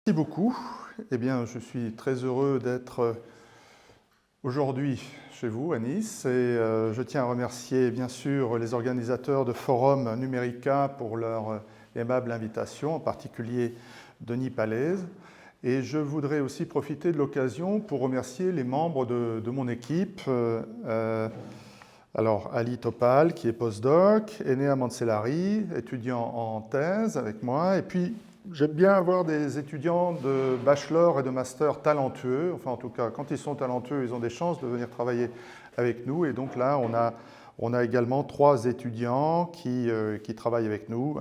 Merci beaucoup. Eh bien, je suis très heureux d'être aujourd'hui chez vous à Nice et je tiens à remercier bien sûr les organisateurs de Forum Numérica pour leur aimable invitation, en particulier Denis Palaise. Et je voudrais aussi profiter de l'occasion pour remercier les membres de mon équipe. Alors, Ali Topal, qui est postdoc, Enea Mansellari, étudiant en thèse avec moi, et puis j'aime bien avoir des étudiants de bachelor et de master talentueux. Enfin, en tout cas, quand ils sont talentueux, ils ont des chances de venir travailler avec nous. Et donc là, on a également 3 étudiants qui travaillent avec nous.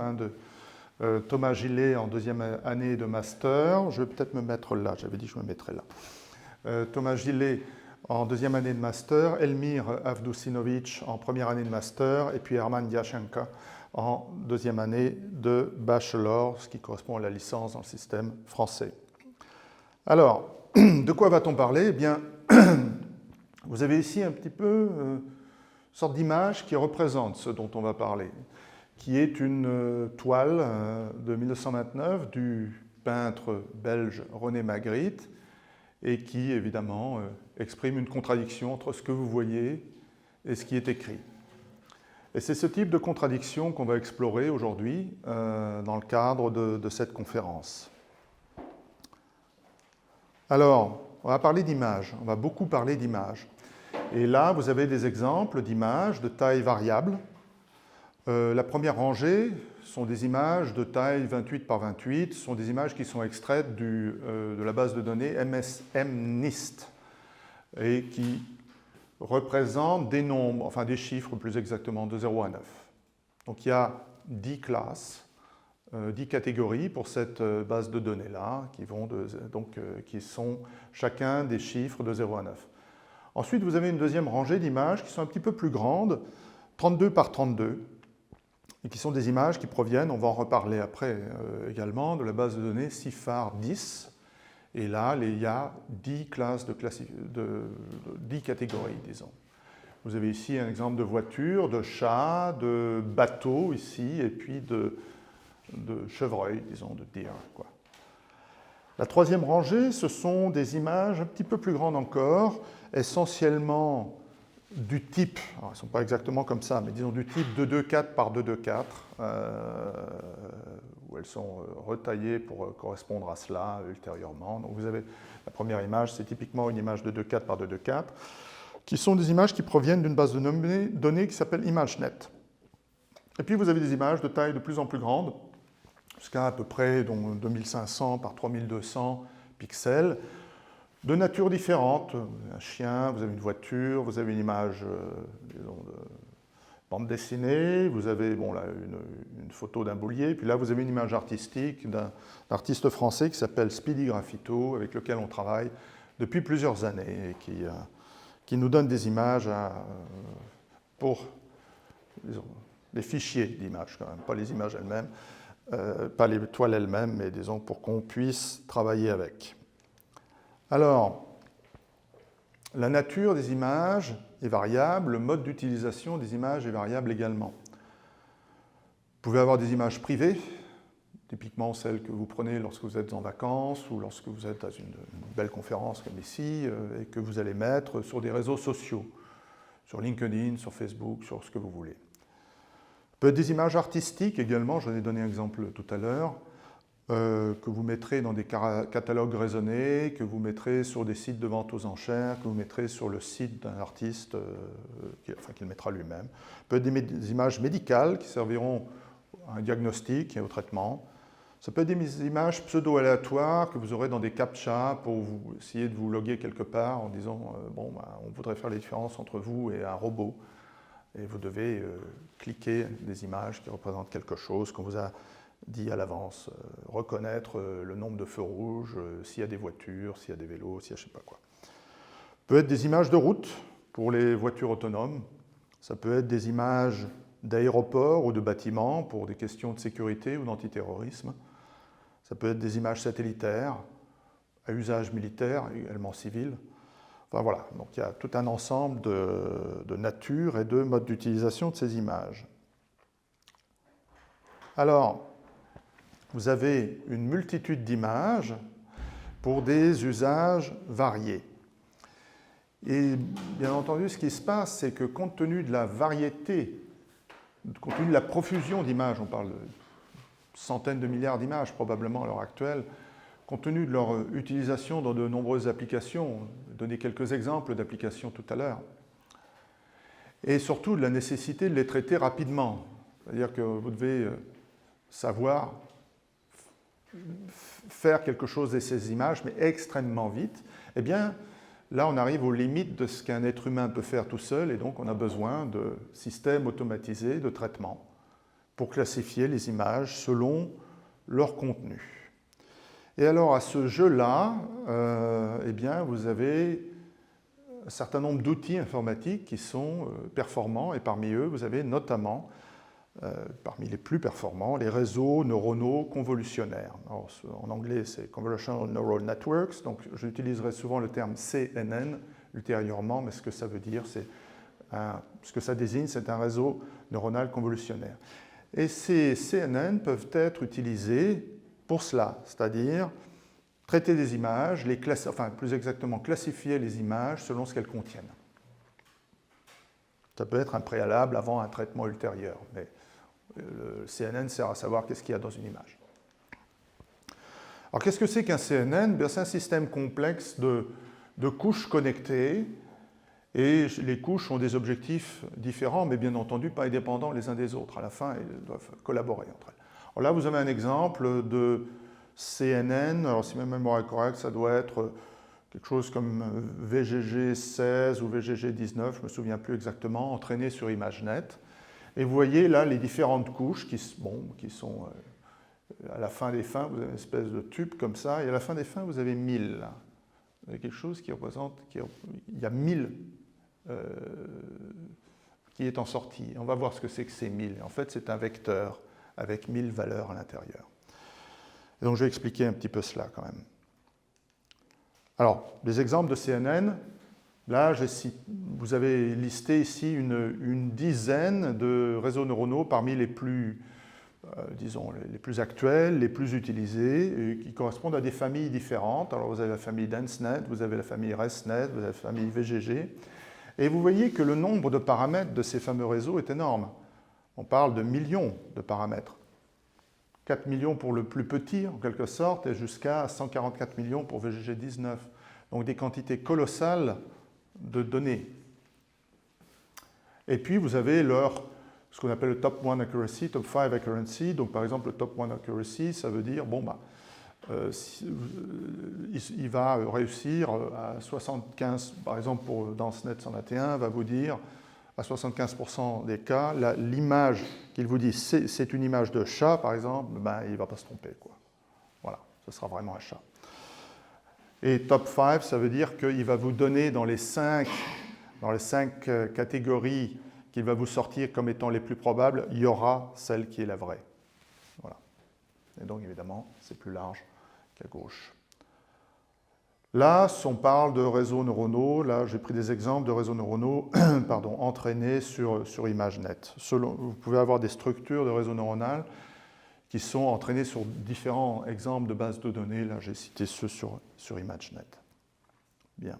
Thomas Gillet en 2e année de master. Je vais peut-être me mettre là. J'avais dit que je me mettrais là. Thomas Gillet en 2e année de master. Elmir Avdusinovic en 1re année de master. Et puis Herman Diachenka en 2e année de bachelor, ce qui correspond à la licence dans le système français. Alors, de quoi va-t-on parler? Eh bien, vous avez ici un petit peu une sorte d'image qui représente ce dont on va parler, qui est une toile de 1929 du peintre belge René Magritte et qui, évidemment, exprime une contradiction entre ce que vous voyez et ce qui est écrit. Et c'est ce type de contradiction qu'on va explorer aujourd'hui dans le cadre de cette conférence. Alors, on va parler d'images, on va beaucoup parler d'images. Et là, vous avez des exemples d'images de taille variable. La première rangée sont des images de taille 28 par 28, ce sont des images qui sont extraites de la base de données MNIST et qui représentent des nombres, enfin des chiffres plus exactement, de 0 à 9. Donc il y a 10 classes, 10 catégories pour cette base de données-là, qui sont chacun des chiffres de 0 à 9. Ensuite, vous avez une deuxième rangée d'images qui sont un petit peu plus grandes, 32 par 32, et qui sont des images qui proviennent, on va en reparler après également, de la base de données CIFAR 10. Et là, il y a 10 classes de 10 catégories, disons. Vous avez ici un exemple de voiture, de chat, de bateau ici, et puis de chevreuil, disons, de deer, quoi. La troisième rangée, ce sont des images un petit peu plus grandes encore, essentiellement du type, alors elles ne sont pas exactement comme ça, mais disons du type 224 par 224, où elles sont retaillées pour correspondre à cela ultérieurement. Donc vous avez la première image, c'est typiquement une image de 224 par 224, qui sont des images qui proviennent d'une base de données qui s'appelle ImageNet. Et puis vous avez des images de taille de plus en plus grande, jusqu'à à peu près 2500 par 3200 pixels, de nature différente. Un chien, vous avez une voiture, vous avez une image disons, de bande dessinée, vous avez là, une photo d'un boulier, puis là vous avez une image artistique d'un artiste français qui s'appelle Speedy Graffito, avec lequel on travaille depuis plusieurs années et qui nous donne des images pour disons, des fichiers d'images quand même, pas les images elles-mêmes, pas les toiles elles-mêmes, mais disons pour qu'on puisse travailler avec. Alors, la nature des images est variable, le mode d'utilisation des images est variable également. Vous pouvez avoir des images privées, typiquement celles que vous prenez lorsque vous êtes en vacances ou lorsque vous êtes dans une belle conférence comme ici et que vous allez mettre sur des réseaux sociaux, sur LinkedIn, sur Facebook, sur ce que vous voulez. Peut être des images artistiques également, j'en ai donné un exemple tout à l'heure, que vous mettrez dans des catalogues raisonnés, que vous mettrez sur des sites de vente aux enchères, que vous mettrez sur le site d'un artiste, qu'il mettra lui-même. Peut être des images médicales qui serviront à un diagnostic et au traitement. Ça peut être des images pseudo-aléatoires que vous aurez dans des captchas pour essayer de vous loguer quelque part en disant on voudrait faire la différence entre vous et un robot. Et vous devez cliquer des images qui représentent quelque chose qu'on vous a dit à l'avance, reconnaître le nombre de feux rouges, s'il y a des voitures, s'il y a des vélos, s'il y a je ne sais pas quoi. Ça peut être des images de route pour les voitures autonomes. Ça peut être des images d'aéroports ou de bâtiments pour des questions de sécurité ou d'antiterrorisme. Ça peut être des images satellitaires à usage militaire, également civil. Enfin voilà, donc il y a tout un ensemble de natures et de modes d'utilisation de ces images. Alors, vous avez une multitude d'images pour des usages variés. Et bien entendu, ce qui se passe, c'est que compte tenu de la variété, compte tenu de la profusion d'images, on parle de centaines de milliards d'images probablement à l'heure actuelle, compte tenu de leur utilisation dans de nombreuses applications, je vais donner quelques exemples d'applications tout à l'heure, et surtout de la nécessité de les traiter rapidement. C'est-à-dire que vous devez savoir faire quelque chose de ces images, mais extrêmement vite. Eh bien, là, on arrive aux limites de ce qu'un être humain peut faire tout seul, et donc on a besoin de systèmes automatisés de traitement pour classifier les images selon leur contenu. Et alors, à ce jeu-là, eh bien, vous avez un certain nombre d'outils informatiques qui sont performants, et parmi eux, vous avez notamment, parmi les plus performants, les réseaux neuronaux convolutionnaires. Alors, en anglais, c'est Convolutional Neural Networks, donc j'utiliserai souvent le terme CNN ultérieurement, mais ce que ça veut dire, ce que ça désigne, c'est un réseau neuronal convolutionnaire. Et ces CNN peuvent être utilisés pour cela, c'est-à-dire traiter des images, enfin plus exactement classifier les images selon ce qu'elles contiennent. Ça peut être un préalable avant un traitement ultérieur, mais le CNN sert à savoir qu'est-ce qu'il y a dans une image. Alors qu'est-ce que c'est qu'un CNN? C'est un système complexe de couches connectées, et les couches ont des objectifs différents, mais bien entendu pas indépendants les uns des autres. À la fin, elles doivent collaborer entre elles. Alors là, vous avez un exemple de CNN. Alors si ma mémoire est correcte, ça doit être quelque chose comme VGG 16 ou VGG 19, je ne me souviens plus exactement, entraîné sur ImageNet. Et vous voyez là les différentes couches qui sont à la fin des fins, vous avez une espèce de tube comme ça, et à la fin des fins, vous avez 1000. Vous avez quelque chose qui représente, il y a 1000 qui est en sortie. On va voir ce que c'est que ces 1000. En fait, c'est un vecteur avec 1000 valeurs à l'intérieur. Et donc, je vais expliquer un petit peu cela quand même. Alors, des exemples de CNN. Là, vous avez listé ici une dizaine de réseaux neuronaux parmi les plus, disons, les plus actuels, les plus utilisés, et qui correspondent à des familles différentes. Alors, vous avez la famille DenseNet, vous avez la famille ResNet, vous avez la famille VGG. Et vous voyez que le nombre de paramètres de ces fameux réseaux est énorme. On parle de millions de paramètres. 4 millions pour le plus petit, en quelque sorte, et jusqu'à 144 millions pour VGG 19. Donc des quantités colossales de données. Et puis vous avez ce qu'on appelle le top 1 accuracy, top 5 accuracy. Donc par exemple, le top 1 accuracy, ça veut dire, il va réussir à 75, par exemple pour DenseNet 121, va vous dire à 75% des cas, l'image qu'il vous dit c'est une image de chat, par exemple, il ne va pas se tromper, quoi. Voilà, ce sera vraiment un chat. Et top 5, ça veut dire qu'il va vous donner dans les 5 catégories qu'il va vous sortir comme étant les plus probables, il y aura celle qui est la vraie. Voilà. Et donc évidemment, c'est plus large qu'à gauche. Là, on parle de réseaux neuronaux. Là, j'ai pris des exemples de réseaux neuronaux entraînés sur ImageNet. Vous pouvez avoir des structures de réseau neuronal qui sont entraînées sur différents exemples de bases de données. Là, j'ai cité ceux sur ImageNet. Bien.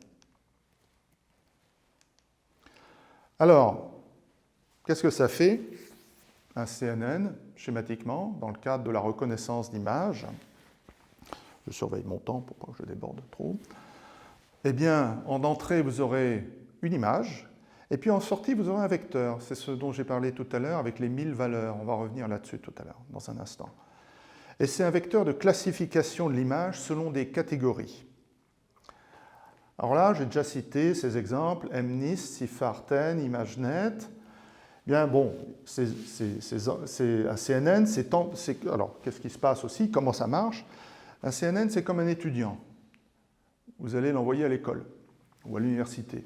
Alors, qu'est-ce que ça fait, un CNN, schématiquement, dans le cadre de la reconnaissance d'images? Je surveille mon temps pour pas que je déborde trop. Eh bien, en entrée, vous aurez une image, et puis en sortie, vous aurez un vecteur. C'est ce dont j'ai parlé tout à l'heure avec les 1000 valeurs. On va revenir là-dessus tout à l'heure, dans un instant. Et c'est un vecteur de classification de l'image selon des catégories. Alors là, j'ai déjà cité ces exemples, MNIST, CIFAR-10, ImageNet. Bien, bon, un CNN, alors, qu'est-ce qui se passe aussi? Comment ça marche? Un CNN, c'est comme un étudiant. Vous allez l'envoyer à l'école ou à l'université.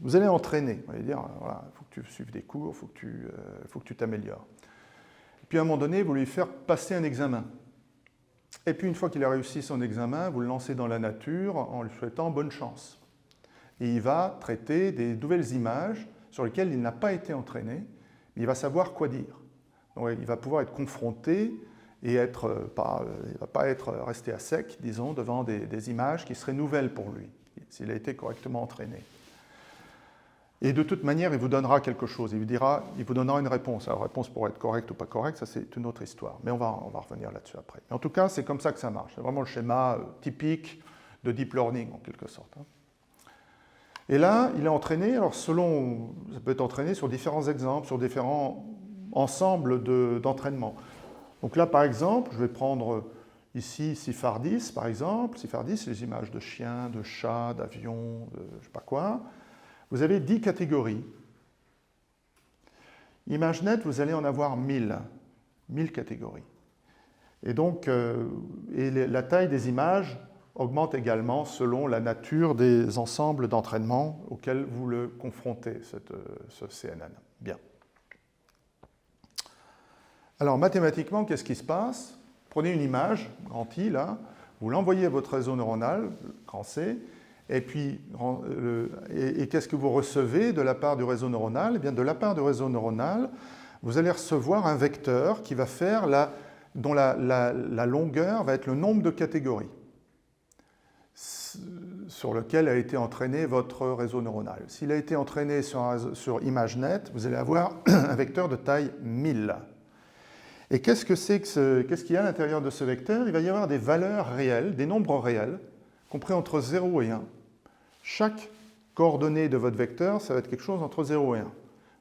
Vous allez entraîner. Vous allez dire, voilà, il faut que tu suives des cours, il faut que tu t'améliores. Puis à un moment donné, vous lui faire passer un examen. Et puis une fois qu'il a réussi son examen, vous le lancez dans la nature en lui souhaitant bonne chance. Et il va traiter des nouvelles images sur lesquelles il n'a pas été entraîné, mais il va savoir quoi dire. Donc il va pouvoir être confronté et il ne va pas être resté à sec, disons, devant des images qui seraient nouvelles pour lui, s'il a été correctement entraîné. Et de toute manière, il vous donnera quelque chose, il vous donnera une réponse. Alors, la réponse pourrait être correcte ou pas correcte, ça c'est une autre histoire, mais on va revenir là-dessus après. Mais en tout cas, c'est comme ça que ça marche, c'est vraiment le schéma typique de deep learning, en quelque sorte. Et là, il est entraîné, alors ça peut être entraîné sur différents exemples, sur différents ensembles d'entraînement. Donc là, par exemple, je vais prendre ici Sifardis, par exemple. Sifardis, c'est les images de chiens, de chats, d'avions, de je ne sais pas quoi. Vous avez 10 catégories. ImageNet, vous allez en avoir 1000 catégories. Et donc, la taille des images augmente également selon la nature des ensembles d'entraînement auxquels vous le confrontez, ce CNN. Bien. Alors, mathématiquement, qu'est-ce qui se passe? Prenez une image, grand I, là, vous l'envoyez à votre réseau neuronal, grand C, et puis, qu'est-ce que vous recevez de la part du réseau neuronal? Eh bien, de la part du réseau neuronal, vous allez recevoir un vecteur qui va faire dont la longueur va être le nombre de catégories sur lequel a été entraîné votre réseau neuronal. S'il a été entraîné sur ImageNet, vous allez avoir un vecteur de taille 1000. Et qu'est-ce qu'il y a à l'intérieur de ce vecteur? Il va y avoir des valeurs réelles, des nombres réels, compris entre 0 et 1. Chaque coordonnée de votre vecteur, ça va être quelque chose entre 0 et 1.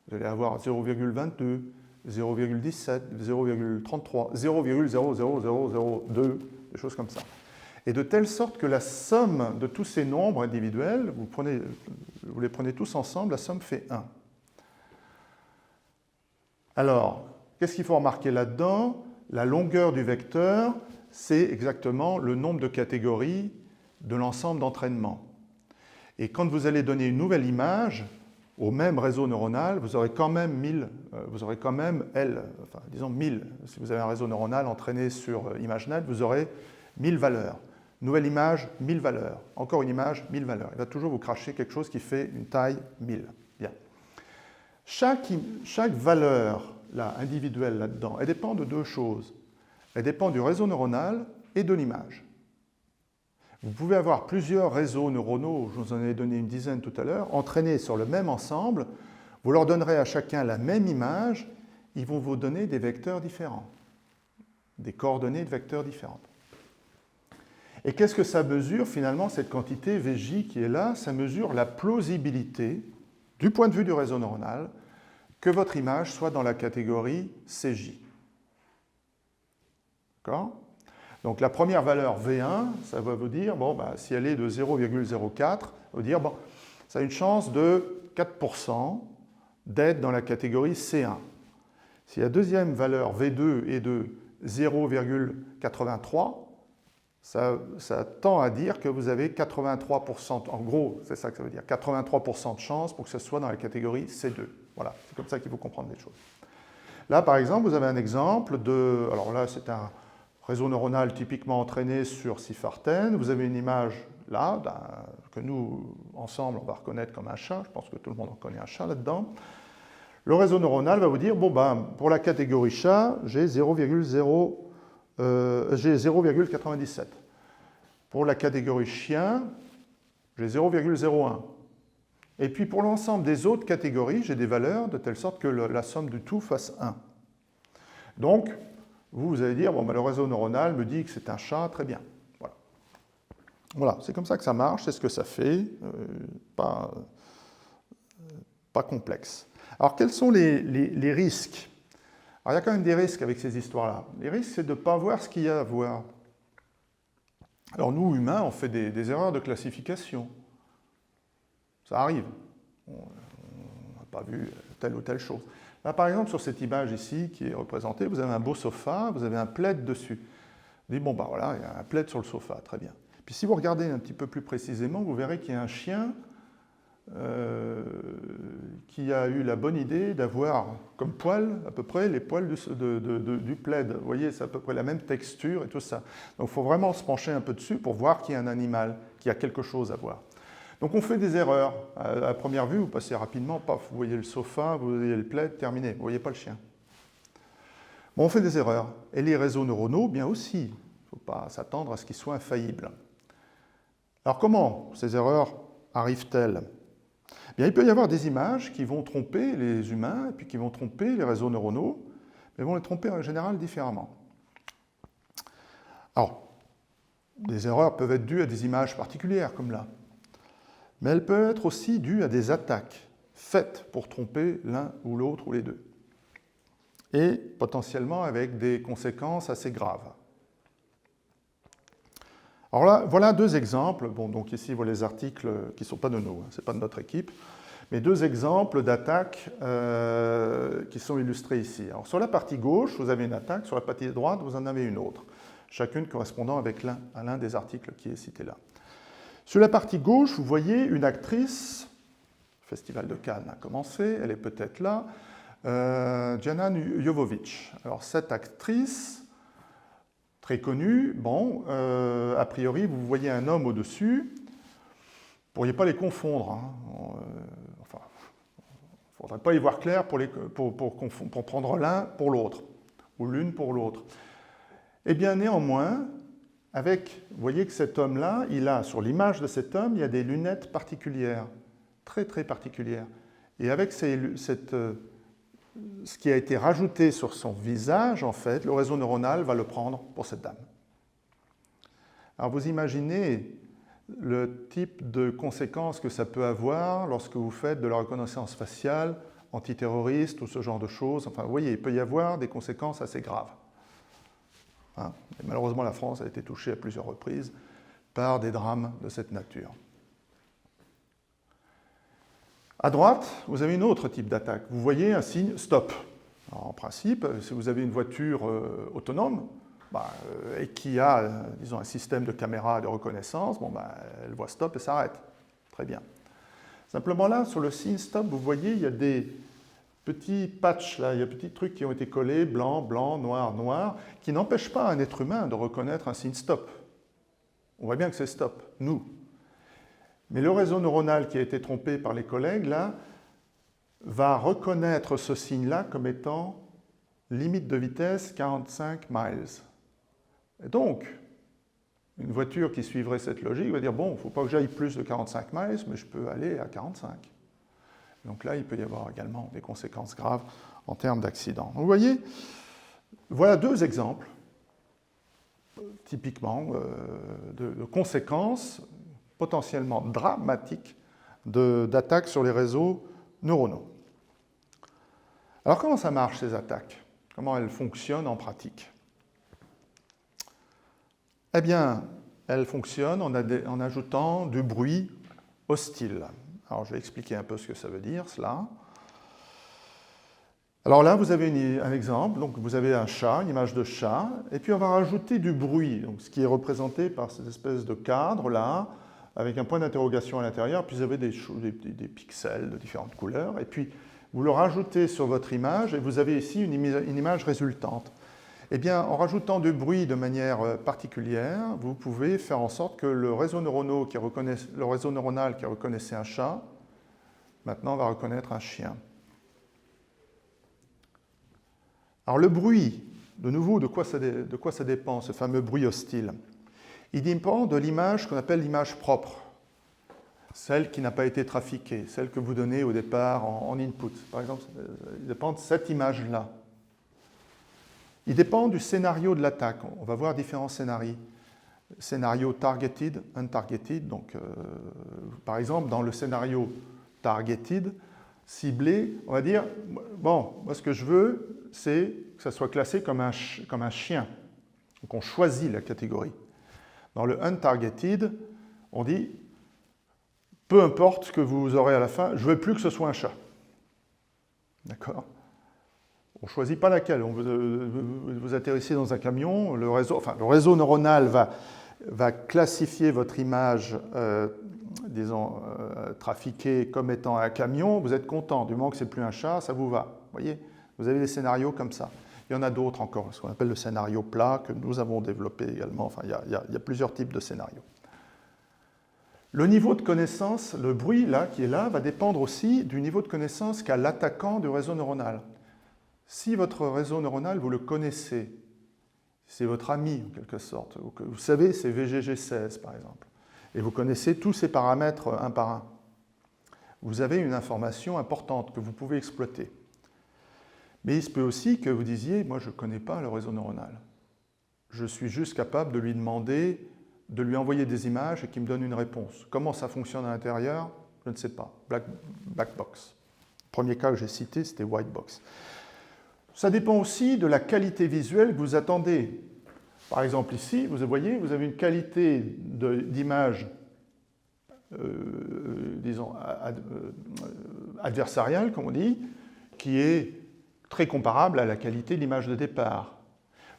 Vous allez avoir 0,22, 0,17, 0,33, 0,00002, des choses comme ça. Et de telle sorte que la somme de tous ces nombres individuels, vous les prenez tous ensemble, la somme fait 1. Alors, qu'est-ce qu'il faut remarquer là-dedans? La longueur du vecteur, c'est exactement le nombre de catégories de l'ensemble d'entraînement. Et quand vous allez donner une nouvelle image au même réseau neuronal, vous aurez quand même 1000, disons 1000. Si vous avez un réseau neuronal entraîné sur ImageNet, vous aurez 1000 valeurs. Nouvelle image, 1000 valeurs. Encore une image, 1000 valeurs. Il va toujours vous cracher quelque chose qui fait une taille 1000. Bien. Chaque valeur là, individuelle là-dedans, elle dépend de deux choses. Elle dépend du réseau neuronal et de l'image. Vous pouvez avoir plusieurs réseaux neuronaux, je vous en ai donné une dizaine tout à l'heure, entraînés sur le même ensemble. Vous leur donnerez à chacun la même image, ils vont vous donner des vecteurs différents, des coordonnées de vecteurs différentes. Et qu'est-ce que ça mesure finalement, cette quantité VJ qui est là? Ça mesure la plausibilité, du point de vue du réseau neuronal, que votre image soit dans la catégorie CJ. D'accord? Donc la première valeur V1, ça va vous dire, si elle est de 0,04, ça veut dire, ça a une chance de 4% d'être dans la catégorie C1. Si la deuxième valeur V2 est de 0,83, ça tend à dire que vous avez 83%, en gros, c'est ça que ça veut dire, 83% de chance pour que ce soit dans la catégorie C2. Voilà, c'est comme ça qu'il faut comprendre les choses. Là, par exemple, vous avez un exemple de... Alors là, c'est un réseau neuronal typiquement entraîné sur Cifarten. Vous avez une image là, que nous, ensemble, on va reconnaître comme un chat. Je pense que tout le monde en connaît un chat là-dedans. Le réseau neuronal va vous dire, pour la catégorie chat, j'ai 0,97. Pour la catégorie chien, j'ai 0,01. Et puis pour l'ensemble des autres catégories, j'ai des valeurs de telle sorte que la somme du tout fasse 1. Donc, vous allez dire, le réseau neuronal me dit que c'est un chat, très bien. Voilà, c'est comme ça que ça marche, c'est ce que ça fait, pas complexe. Alors, quels sont les risques? Alors, il y a quand même des risques avec ces histoires-là. Les risques, c'est de ne pas voir ce qu'il y a à voir. Alors, nous, humains, on fait des erreurs de classification. Ça arrive. On n'a pas vu telle ou telle chose. Là, par exemple, sur cette image ici qui est représentée, vous avez un beau sofa, vous avez un plaid dessus. Vous dites, voilà, il y a un plaid sur le sofa, très bien. Puis si vous regardez un petit peu plus précisément, vous verrez qu'il y a un chien qui a eu la bonne idée d'avoir comme poil à peu près les poils du plaid. Vous voyez, c'est à peu près la même texture et tout ça. Donc il faut vraiment se pencher un peu dessus pour voir qu'il y a un animal, qu'il y a quelque chose à voir. Donc on fait des erreurs. À première vue, vous passez rapidement, paf, vous voyez le sofa, vous voyez le plaid, terminé. Vous ne voyez pas le chien. Bon, on fait des erreurs. Et les réseaux neuronaux, bien aussi. Il ne faut pas s'attendre à ce qu'ils soient infaillibles. Alors comment ces erreurs arrivent-elles? Bien, il peut y avoir des images qui vont tromper les humains et puis qui vont tromper les réseaux neuronaux, mais vont les tromper en général différemment. Alors, des erreurs peuvent être dues à des images particulières, comme là. Mais elles peuvent être aussi dues à des attaques faites pour tromper l'un ou l'autre ou les deux. Et potentiellement avec des conséquences assez graves. Alors là, voilà deux exemples. Bon, donc ici, vous voyez les articles qui ne sont pas de nous, ce n'est pas de notre équipe, mais deux exemples d'attaques qui sont illustrés ici. Alors sur la partie gauche, vous avez une attaque, sur la partie droite, vous en avez une autre, chacune correspondant à l'un des articles qui est cité là. Sur la partie gauche, vous voyez une actrice, le Festival de Cannes a commencé, elle est peut-être là, Jana Jovovich. Alors cette actrice, très connue, bon, a priori, vous voyez un homme au-dessus, vous ne pourriez pas les confondre. Hein. Enfin, il ne faudrait pas y voir clair pour prendre l'un pour l'autre, ou l'une pour l'autre. Eh bien, néanmoins, vous voyez que cet homme-là, sur l'image de cet homme, il y a des lunettes particulières, très très particulières. Et avec ce qui a été rajouté sur son visage, en fait, le réseau neuronal va le prendre pour cette dame. Alors vous imaginez le type de conséquences que ça peut avoir lorsque vous faites de la reconnaissance faciale antiterroriste ou ce genre de choses. Enfin, vous voyez, il peut y avoir des conséquences assez graves. Hein. Et malheureusement, la France a été touchée à plusieurs reprises par des drames de cette nature. À droite, vous avez un autre type d'attaque. Vous voyez un signe stop. Alors, en principe, si vous avez une voiture autonome et qui a, disons, un système de caméra de reconnaissance, elle voit stop et s'arrête. Très bien. Simplement là, sur le signe stop, vous voyez, il y a des petits patchs, là, il y a des petits trucs qui ont été collés, blanc, blanc, noir, noir, qui n'empêchent pas un être humain de reconnaître un signe stop. On voit bien que c'est stop, nous. Mais le réseau neuronal qui a été trompé par les collègues, là, va reconnaître ce signe-là comme étant limite de vitesse 45 miles. Et donc, une voiture qui suivrait cette logique va dire, bon, il ne faut pas que j'aille plus de 45 miles, mais je peux aller à 45. Donc là, il peut y avoir également des conséquences graves en termes d'accident. Vous voyez, voilà deux exemples, typiquement, de conséquences potentiellement dramatiques d'attaques sur les réseaux neuronaux. Alors comment ça marche ces attaques? Comment elles fonctionnent en pratique? Eh bien, elles fonctionnent en ajoutant du bruit hostile. Alors je vais expliquer un peu ce que ça veut dire cela. Alors là, vous avez un exemple, donc vous avez un chat, une image de chat, et puis on va rajouter du bruit, donc ce qui est représenté par cette espèce de cadre là, avec un point d'interrogation à l'intérieur, puis vous avez des pixels de différentes couleurs, et puis vous le rajoutez sur votre image, et vous avez ici une image résultante. Eh bien, en rajoutant du bruit de manière particulière, vous pouvez faire en sorte que le réseau neuronal qui reconnaissait un chat, maintenant va reconnaître un chien. Alors le bruit, de nouveau, de quoi ça dépend, ce fameux bruit hostile? Il dépend de l'image qu'on appelle l'image propre, celle qui n'a pas été trafiquée, celle que vous donnez au départ en input. Par exemple, il dépend de cette image-là. Il dépend du scénario de l'attaque. On va voir différents scénarios. Scénario targeted, untargeted. Donc, par exemple, dans le scénario targeted, ciblé, on va dire, bon, moi ce que je veux, c'est que ça soit classé comme un chien. Donc on choisit la catégorie. Dans le untargeted, on dit, peu importe ce que vous aurez à la fin, je ne veux plus que ce soit un chat. D'accord? On ne choisit pas laquelle. Vous atterrissez dans un camion, le réseau neuronal va classifier votre image, trafiquée comme étant un camion. Vous êtes content. Du moment que ce n'est plus un chat, ça vous va. Vous voyez? Vous avez des scénarios comme ça. Il y en a d'autres encore, ce qu'on appelle le scénario plat, que nous avons développé également. Enfin, il y a plusieurs types de scénarios. Le niveau de connaissance, le bruit là, qui est là, va dépendre aussi du niveau de connaissance qu'a l'attaquant du réseau neuronal. Si votre réseau neuronal, vous le connaissez, c'est votre ami en quelque sorte, vous savez, c'est VGG16 par exemple, et vous connaissez tous ces paramètres un par un, vous avez une information importante que vous pouvez exploiter. Mais il se peut aussi que vous disiez, moi je ne connais pas le réseau neuronal. Je suis juste capable de lui demander, de lui envoyer des images et qu'il me donne une réponse. Comment ça fonctionne à l'intérieur? Je ne sais pas. Black box. Le premier cas que j'ai cité, c'était white box. Ça dépend aussi de la qualité visuelle que vous attendez. Par exemple ici, vous voyez, vous avez une qualité d'image, disons, adversariale, comme on dit, qui est très comparable à la qualité de l'image de départ.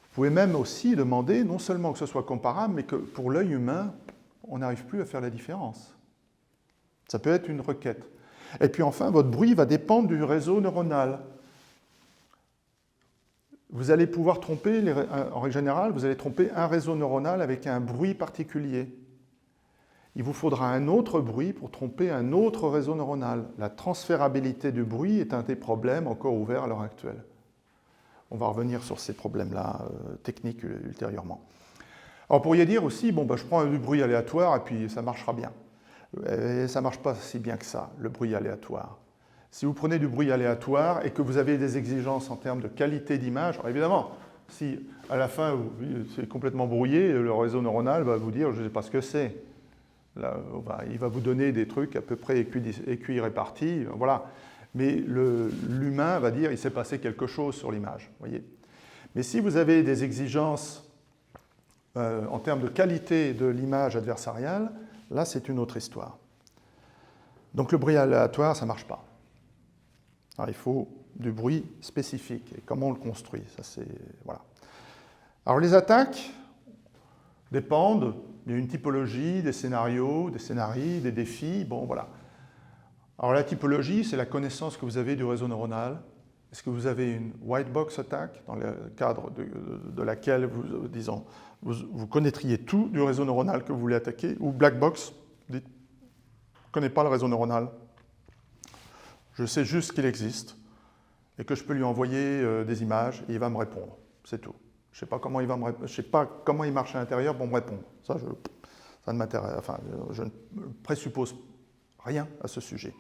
Vous pouvez même aussi demander, non seulement que ce soit comparable, mais que pour l'œil humain, on n'arrive plus à faire la différence. Ça peut être une requête. Et puis enfin, votre bruit va dépendre du réseau neuronal. Vous allez pouvoir tromper, en règle générale, vous allez tromper un réseau neuronal avec un bruit particulier. Il vous faudra un autre bruit pour tromper un autre réseau neuronal. La transférabilité du bruit est un des problèmes encore ouverts à l'heure actuelle. On va revenir sur ces problèmes-là techniques ultérieurement. Alors, vous pourriez dire aussi, bon, je prends du bruit aléatoire et puis ça marchera bien. Et ça ne marche pas si bien que ça, le bruit aléatoire. Si vous prenez du bruit aléatoire et que vous avez des exigences en termes de qualité d'image, alors évidemment, si à la fin c'est complètement brouillé, le réseau neuronal va vous dire, je ne sais pas ce que c'est. Là, il va vous donner des trucs à peu près équirépartis, voilà. Mais l'humain va dire, il s'est passé quelque chose sur l'image, voyez. Mais si vous avez des exigences en termes de qualité de l'image adversariale, là, c'est une autre histoire. Donc le bruit aléatoire, ça ne marche pas. Alors, il faut du bruit spécifique. Et comment on le construit? Ça, voilà. Alors les attaques dépendent d'une typologie, des scénarios, des scénarii, des défis. Bon, voilà. Alors la typologie, c'est la connaissance que vous avez du réseau neuronal. Est-ce que vous avez une white box attack, dans le cadre de laquelle vous connaîtriez tout du réseau neuronal que vous voulez attaquer, ou black box, vous dites, je ne connais pas le réseau neuronal, je sais juste qu'il existe et que je peux lui envoyer des images et il va me répondre, c'est tout. Je ne sais pas comment il marche à l'intérieur pour me répondre. Ça ne m'intéresse, enfin, je ne présuppose rien à ce sujet.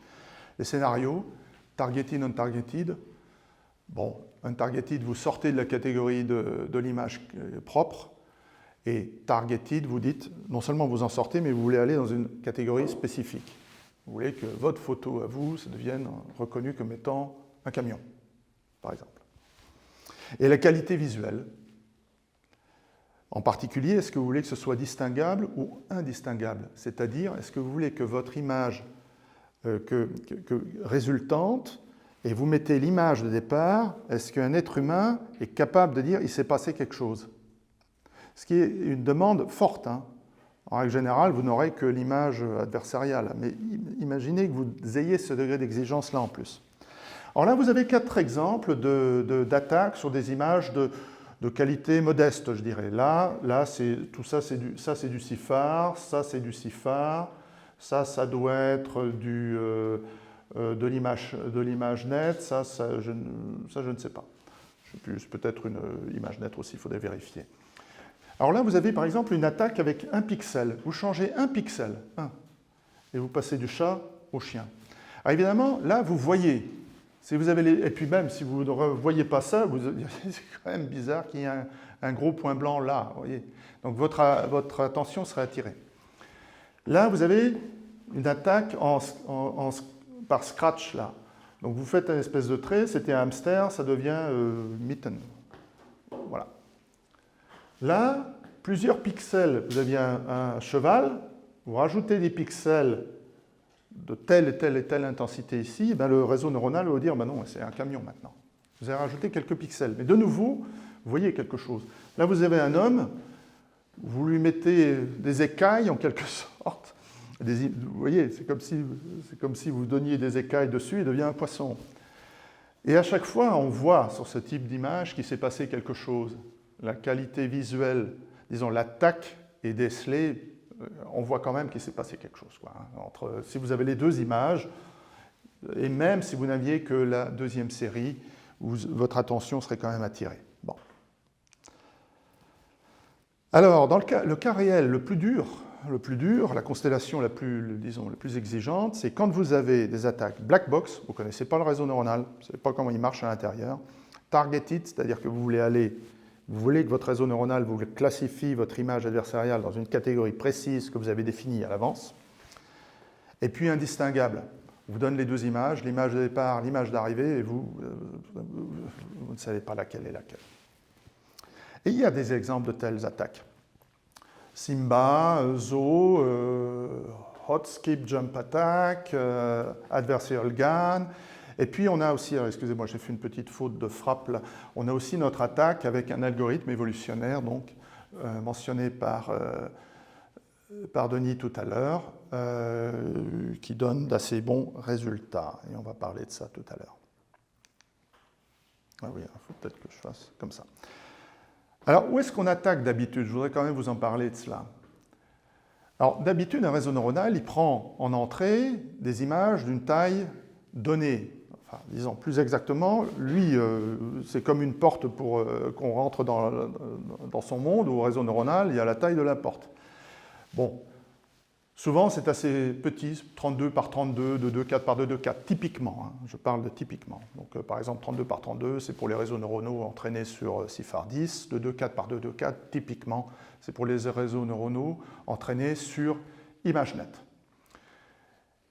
Les scénarios, targeted, non-targeted. Bon, untargeted, vous sortez de la catégorie de l'image propre, et targeted, vous dites, non seulement vous en sortez, mais vous voulez aller dans une catégorie spécifique. Vous voulez que votre photo à vous ça devienne reconnue comme étant un camion, par exemple. Et la qualité visuelle. En particulier, est-ce que vous voulez que ce soit distinguable ou indistinguable? C'est-à-dire, est-ce que vous voulez que votre image résultante, et vous mettez l'image de départ, est-ce qu'un être humain est capable de dire « il s'est passé quelque chose » Ce qui est une demande forte. Hein. En règle générale, vous n'aurez que l'image adversariale. Mais imaginez que vous ayez ce degré d'exigence-là en plus. Alors là, vous avez 4 exemples d'attaques sur des images de qualité modeste, je dirais. Là tout ça, c'est du CIFAR, ça, c'est du CIFAR, ça doit être de l'image nette, ça je ne sais pas. Peut-être une image nette aussi, il faudrait vérifier. Alors là, vous avez par exemple une attaque avec un pixel. Vous changez un pixel, et vous passez du chat au chien. Alors évidemment, là, vous voyez. Si vous avez et puis même, si vous ne voyez pas ça, c'est quand même bizarre qu'il y ait un gros point blanc là. Vous voyez. Donc votre attention serait attirée. Là, vous avez une attaque par scratch, là. Donc vous faites une espèce de trait, c'était un hamster, ça devient mitten. Voilà. Là, plusieurs pixels, vous aviez un cheval, vous rajoutez des pixels de telle et telle et telle intensité ici, et bien le réseau neuronal va vous dire, ben non, c'est un camion maintenant. Vous avez rajouté quelques pixels. Mais de nouveau, vous voyez quelque chose. Là, vous avez un homme, vous lui mettez des écailles en quelque sorte. Vous voyez, c'est comme si vous donniez des écailles dessus, il devient un poisson. Et à chaque fois, on voit sur ce type d'image qu'il s'est passé quelque chose. La qualité visuelle, disons l'attaque est décelée, on voit quand même qu'il s'est passé quelque chose. Quoi. Si vous avez les deux images, et même si vous n'aviez que la deuxième série, votre attention serait quand même attirée. Bon. Alors, dans le cas réel, le plus dur, la constellation la plus, disons, la plus exigeante, c'est quand vous avez des attaques black box, vous ne connaissez pas le réseau neuronal, vous ne savez pas comment il marche à l'intérieur, targeted, c'est-à-dire que vous voulez que votre réseau neuronal vous classifie votre image adversariale dans une catégorie précise que vous avez définie à l'avance, et puis indistinguable. On vous donne les deux images, l'image de départ, l'image d'arrivée, et vous ne savez pas laquelle est laquelle. Et il y a des exemples de telles attaques. Simba, Zo, Hot Skip Jump Attack, Adversarial GAN. Et puis on a aussi, excusez-moi, j'ai fait une petite faute de frappe là, on a aussi notre attaque avec un algorithme évolutionnaire, donc mentionné par Denis tout à l'heure, qui donne d'assez bons résultats. Et on va parler de ça tout à l'heure. Ah oui, il faut peut-être que je fasse comme ça. Alors, où est-ce qu'on attaque d'habitude? Je voudrais quand même vous en parler de cela. Alors, d'habitude, un réseau neuronal, il prend en entrée des images d'une taille donnée. Enfin, disons plus exactement, lui, c'est comme une porte pour qu'on rentre dans son monde, ou au réseau neuronal, il y a la taille de la porte. Bon, souvent, c'est assez petit, 32 par 32, 224 par 224, typiquement. Hein, je parle de typiquement. Donc, par exemple, 32 par 32, c'est pour les réseaux neuronaux entraînés sur CIFAR10. 224 par 224, typiquement, c'est pour les réseaux neuronaux entraînés sur ImageNet.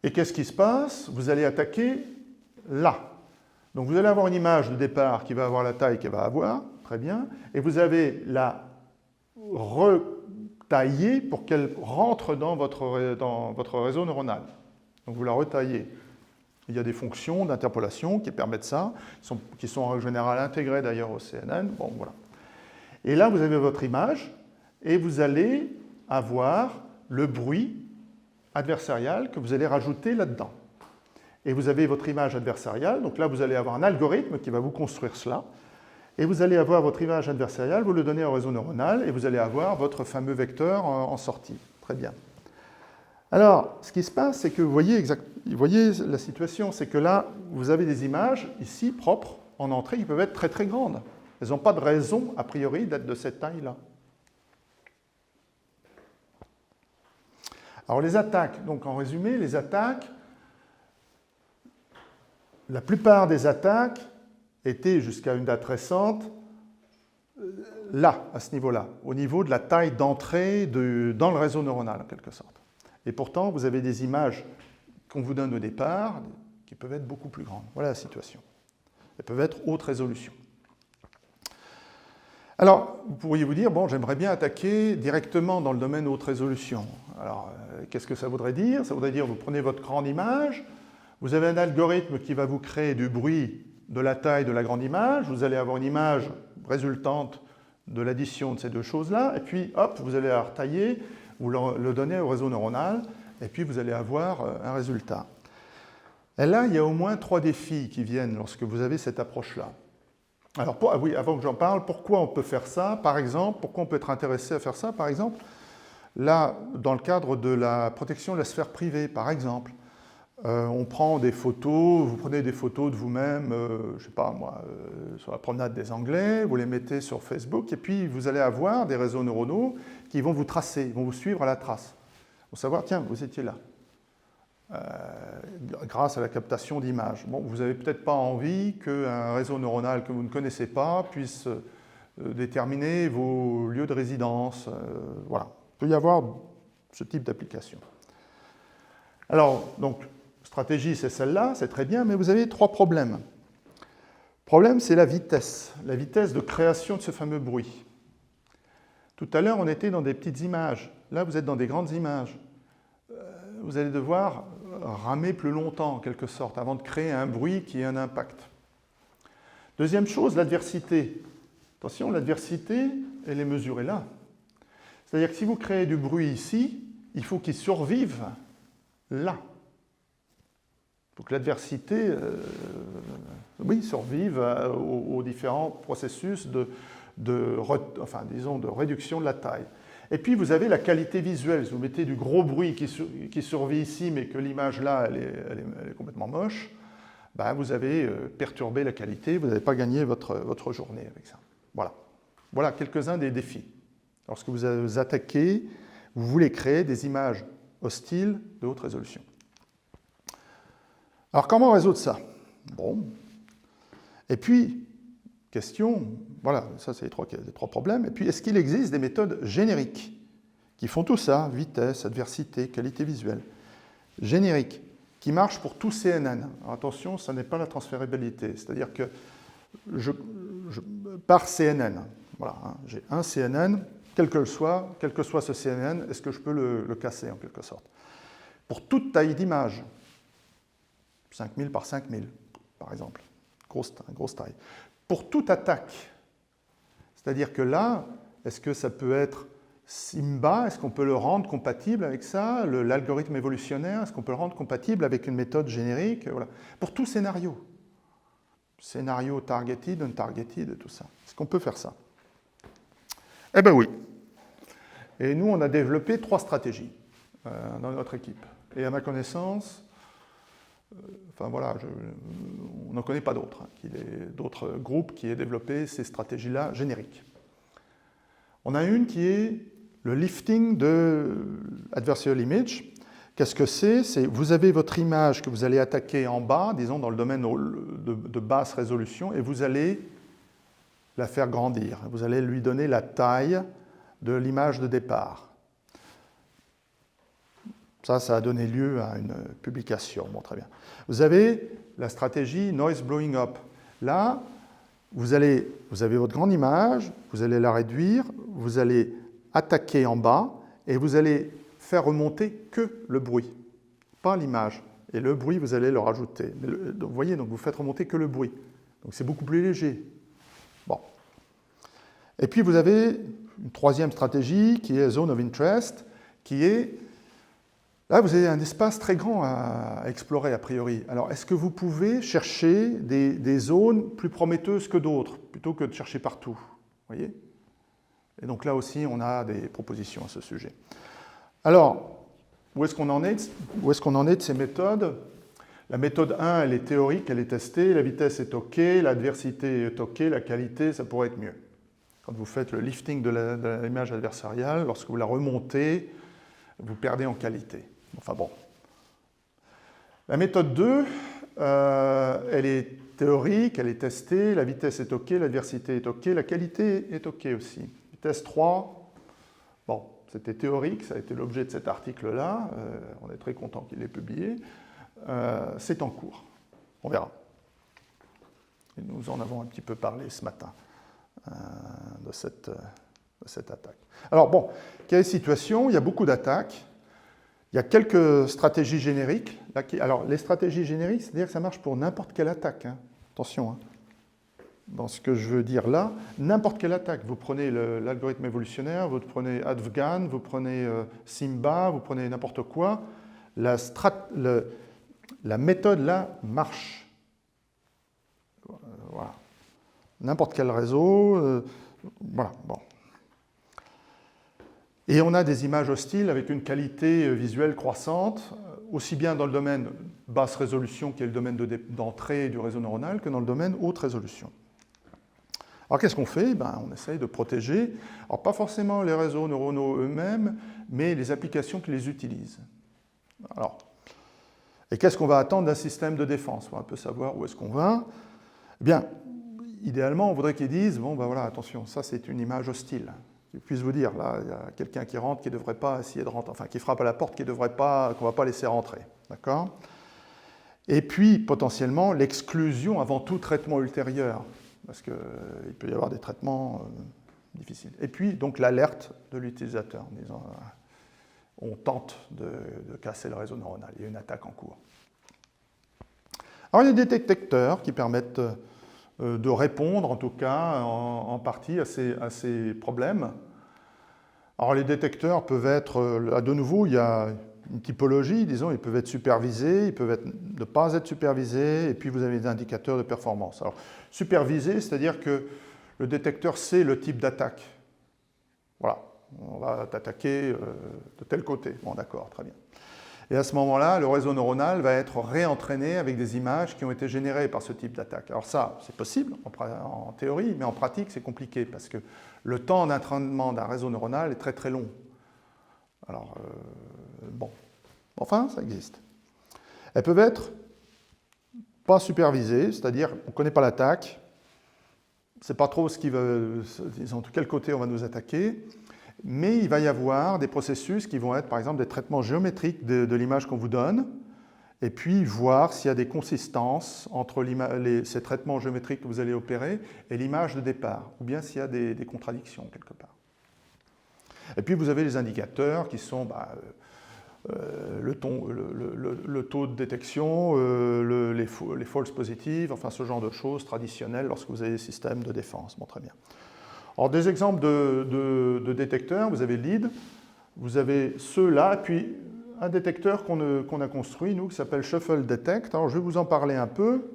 Et qu'est-ce qui se passe? Vous allez attaquer là. Donc, vous allez avoir une image de départ qui va avoir la taille qu'elle va avoir, très bien, et vous avez la taillée pour qu'elle rentre dans votre réseau neuronal. Donc vous la retaillez. Il y a des fonctions d'interpolation qui permettent ça, qui sont en général intégrées d'ailleurs au CNN. Bon, voilà. Et là, vous avez votre image et vous allez avoir le bruit adversarial que vous allez rajouter là-dedans. Et vous avez votre image adversariale, donc là, vous allez avoir un algorithme qui va vous construire cela. Et vous allez avoir votre image adversariale, vous le donnez au réseau neuronal, et vous allez avoir votre fameux vecteur en sortie. Très bien. Alors, ce qui se passe, c'est que vous voyez la situation, c'est que là, vous avez des images, ici, propres, en entrée, qui peuvent être très très grandes. Elles n'ont pas de raison, a priori, d'être de cette taille-là. Alors, les attaques, donc en résumé, les attaques, la plupart des attaques étaient, jusqu'à une date récente, là, à ce niveau-là, au niveau de la taille d'entrée dans le réseau neuronal, en quelque sorte. Et pourtant, vous avez des images qu'on vous donne au départ qui peuvent être beaucoup plus grandes. Voilà la situation. Elles peuvent être haute résolution. Alors, vous pourriez vous dire, bon, j'aimerais bien attaquer directement dans le domaine haute résolution. Alors, qu'est-ce que ça voudrait dire? Ça voudrait dire, vous prenez votre grande image, vous avez un algorithme qui va vous créer du bruit de la taille de la grande image, vous allez avoir une image résultante de l'addition de ces deux choses-là, et puis, hop, vous allez la retailler, vous le donnez au réseau neuronal, et puis vous allez avoir un résultat. Et là, il y a au moins 3 défis qui viennent lorsque vous avez cette approche-là. Alors, oui, avant que j'en parle, pourquoi on peut faire ça, par exemple, pourquoi on peut être intéressé à faire ça, par exemple, là, dans le cadre de la protection de la sphère privée, par exemple, on prend des photos, vous prenez des photos de vous-même, je ne sais pas moi, sur la promenade des Anglais, vous les mettez sur Facebook, et puis vous allez avoir des réseaux neuronaux qui vont vous tracer, vont vous suivre à la trace. Pour savoir, tiens, vous étiez là, grâce à la captation d'images. Bon, vous n'avez peut-être pas envie qu'un réseau neuronal que vous ne connaissez pas puisse déterminer vos lieux de résidence. Voilà, il peut y avoir ce type d'application. Alors, donc, stratégie, c'est celle-là, c'est très bien, mais vous avez 3 problèmes. Le problème, c'est la vitesse de création de ce fameux bruit. Tout à l'heure, on était dans des petites images. Là, vous êtes dans des grandes images. Vous allez devoir ramer plus longtemps, en quelque sorte, avant de créer un bruit qui ait un impact. Deuxième chose, l'adversité. Attention, l'adversité, elle est mesurée là. C'est-à-dire que si vous créez du bruit ici, il faut qu'il survive là. Il faut que l'adversité survive aux différents processus de réduction de la taille. Et puis vous avez la qualité visuelle. Si vous mettez du gros bruit qui survit ici, mais que l'image là, elle est complètement moche, ben, vous avez perturbé la qualité, vous n'avez pas gagné votre journée avec ça. Voilà. Voilà quelques-uns des défis. Lorsque vous attaquez, vous voulez créer des images hostiles de haute résolution. Alors, comment résoudre ça? Bon. Et puis, question, voilà, ça c'est les trois problèmes. Et puis, est-ce qu'il existe des méthodes génériques qui font tout ça, vitesse, adversité, qualité visuelle, génériques, qui marchent pour tout CNN? Alors, attention, ça n'est pas la transférabilité, c'est-à-dire que par CNN, voilà, hein, j'ai un CNN, quel que soit ce CNN, est-ce que je peux le casser en quelque sorte? Pour toute taille d'image, 5000 par 5000, par exemple, grosse taille. Pour toute attaque, c'est-à-dire que là, est-ce que ça peut être Simba, est-ce qu'on peut le rendre compatible avec ça? L'algorithme évolutionnaire, est-ce qu'on peut le rendre compatible avec une méthode générique? Voilà. Pour tout scénario. Scénario targeted, untargeted, tout ça. Est-ce qu'on peut faire ça? Eh bien oui. Et nous, on a développé 3 stratégies dans notre équipe. Et à ma connaissance, enfin voilà, on n'en connaît pas d'autres, hein, d'autres groupes qui aient développé ces stratégies-là génériques. On a une qui est le lifting de adversarial image. Qu'est-ce que c'est? C'est vous avez votre image que vous allez attaquer en bas, disons dans le domaine de basse résolution, et vous allez la faire grandir. Vous allez lui donner la taille de l'image de départ. Ça a donné lieu à une publication. Bon, très bien. Vous avez la stratégie Noise Blowing Up. Là, vous avez votre grande image, vous allez la réduire, vous allez attaquer en bas et vous allez faire remonter que le bruit, pas l'image. Et le bruit, vous allez le rajouter. Donc, vous voyez, donc vous faites remonter que le bruit. Donc c'est beaucoup plus léger. Bon. Et puis vous avez une troisième stratégie qui est Zone of Interest, qui est... Là, vous avez un espace très grand à explorer a priori. Alors, est-ce que vous pouvez chercher des zones plus prometteuses que d'autres, plutôt que de chercher partout? Vous voyez? Et donc là aussi, on a des propositions à ce sujet. Alors, où est-ce qu'on en est? Où est-ce qu'on en est de ces méthodes? La méthode 1, elle est théorique, elle est testée, la vitesse est OK, l'adversité est OK, la qualité, ça pourrait être mieux. Quand vous faites le lifting de l'image adversariale, lorsque vous la remontez, vous perdez en qualité. Enfin bon. La méthode 2, elle est théorique, elle est testée, la vitesse est OK, l'adversité est OK, la qualité est OK aussi. Vitesse 3, bon, c'était théorique, ça a été l'objet de cet article-là, on est très content qu'il l'ait publié, c'est en cours, on verra. Et nous en avons un petit peu parlé ce matin de cette attaque. Alors bon, quelle est la situation? Il y a beaucoup d'attaques. Il y a quelques stratégies génériques. Alors, les stratégies génériques, c'est-à-dire que ça marche pour n'importe quelle attaque. Hein. Attention, hein. Dans ce que je veux dire là, n'importe quelle attaque. Vous prenez l'algorithme évolutionnaire, vous prenez Advgan, vous prenez Simba, vous prenez n'importe quoi. La méthode là marche. Voilà. N'importe quel réseau. Voilà, bon. Et on a des images hostiles avec une qualité visuelle croissante, aussi bien dans le domaine basse résolution, qui est le domaine d'entrée du réseau neuronal, que dans le domaine haute résolution. Alors qu'est-ce qu'on fait? On essaye de protéger, alors pas forcément les réseaux neuronaux eux-mêmes, mais les applications qui les utilisent. Alors, et qu'est-ce qu'on va attendre d'un système de défense? On va un peu savoir où est-ce qu'on va. Eh bien, idéalement, on voudrait qu'ils disent, bon, ben voilà, attention, ça c'est une image hostile. Qu'ils puissent vous dire, là, il y a quelqu'un qui rentre, qui ne devrait pas essayer de rentrer, enfin, qui frappe à la porte, qu'on ne va pas laisser rentrer. D'accord? Et puis, potentiellement, l'exclusion avant tout traitement ultérieur, parce qu'il peut y avoir des traitements difficiles. Et puis, donc, l'alerte de l'utilisateur, en disant, on tente de casser le réseau neuronal, il y a une attaque en cours. Alors, il y a des détecteurs qui permettent de répondre, en tout cas, en partie à ces problèmes. Alors, les détecteurs peuvent être, de nouveau, il y a une typologie, disons, ils peuvent être supervisés, ils peuvent ne pas être supervisés, et puis vous avez des indicateurs de performance. Alors, supervisés, c'est-à-dire que le détecteur sait le type d'attaque. Voilà, on va t'attaquer de tel côté. Bon, d'accord, très bien. Et à ce moment-là, le réseau neuronal va être réentraîné avec des images qui ont été générées par ce type d'attaque. Alors ça, c'est possible en théorie, mais en pratique, c'est compliqué parce que le temps d'entraînement d'un réseau neuronal est très très long. Alors, bon, enfin, ça existe. Elles peuvent être pas supervisées, c'est-à-dire on ne connaît pas l'attaque, on ne sait pas trop disons, de quel côté on va nous attaquer, mais il va y avoir des processus qui vont être par exemple des traitements géométriques de l'image qu'on vous donne, et puis voir s'il y a des consistances entre ces traitements géométriques que vous allez opérer et l'image de départ, ou bien s'il y a des contradictions quelque part. Et puis vous avez les indicateurs qui sont le taux de détection, les false positives, enfin ce genre de choses traditionnelles lorsque vous avez des systèmes de défense. Bon, très bien. Alors des exemples de détecteurs, vous avez LEAD, vous avez ceux-là, puis un détecteur qu'on a construit, nous, qui s'appelle Shuffle Detect. Alors je vais vous en parler un peu,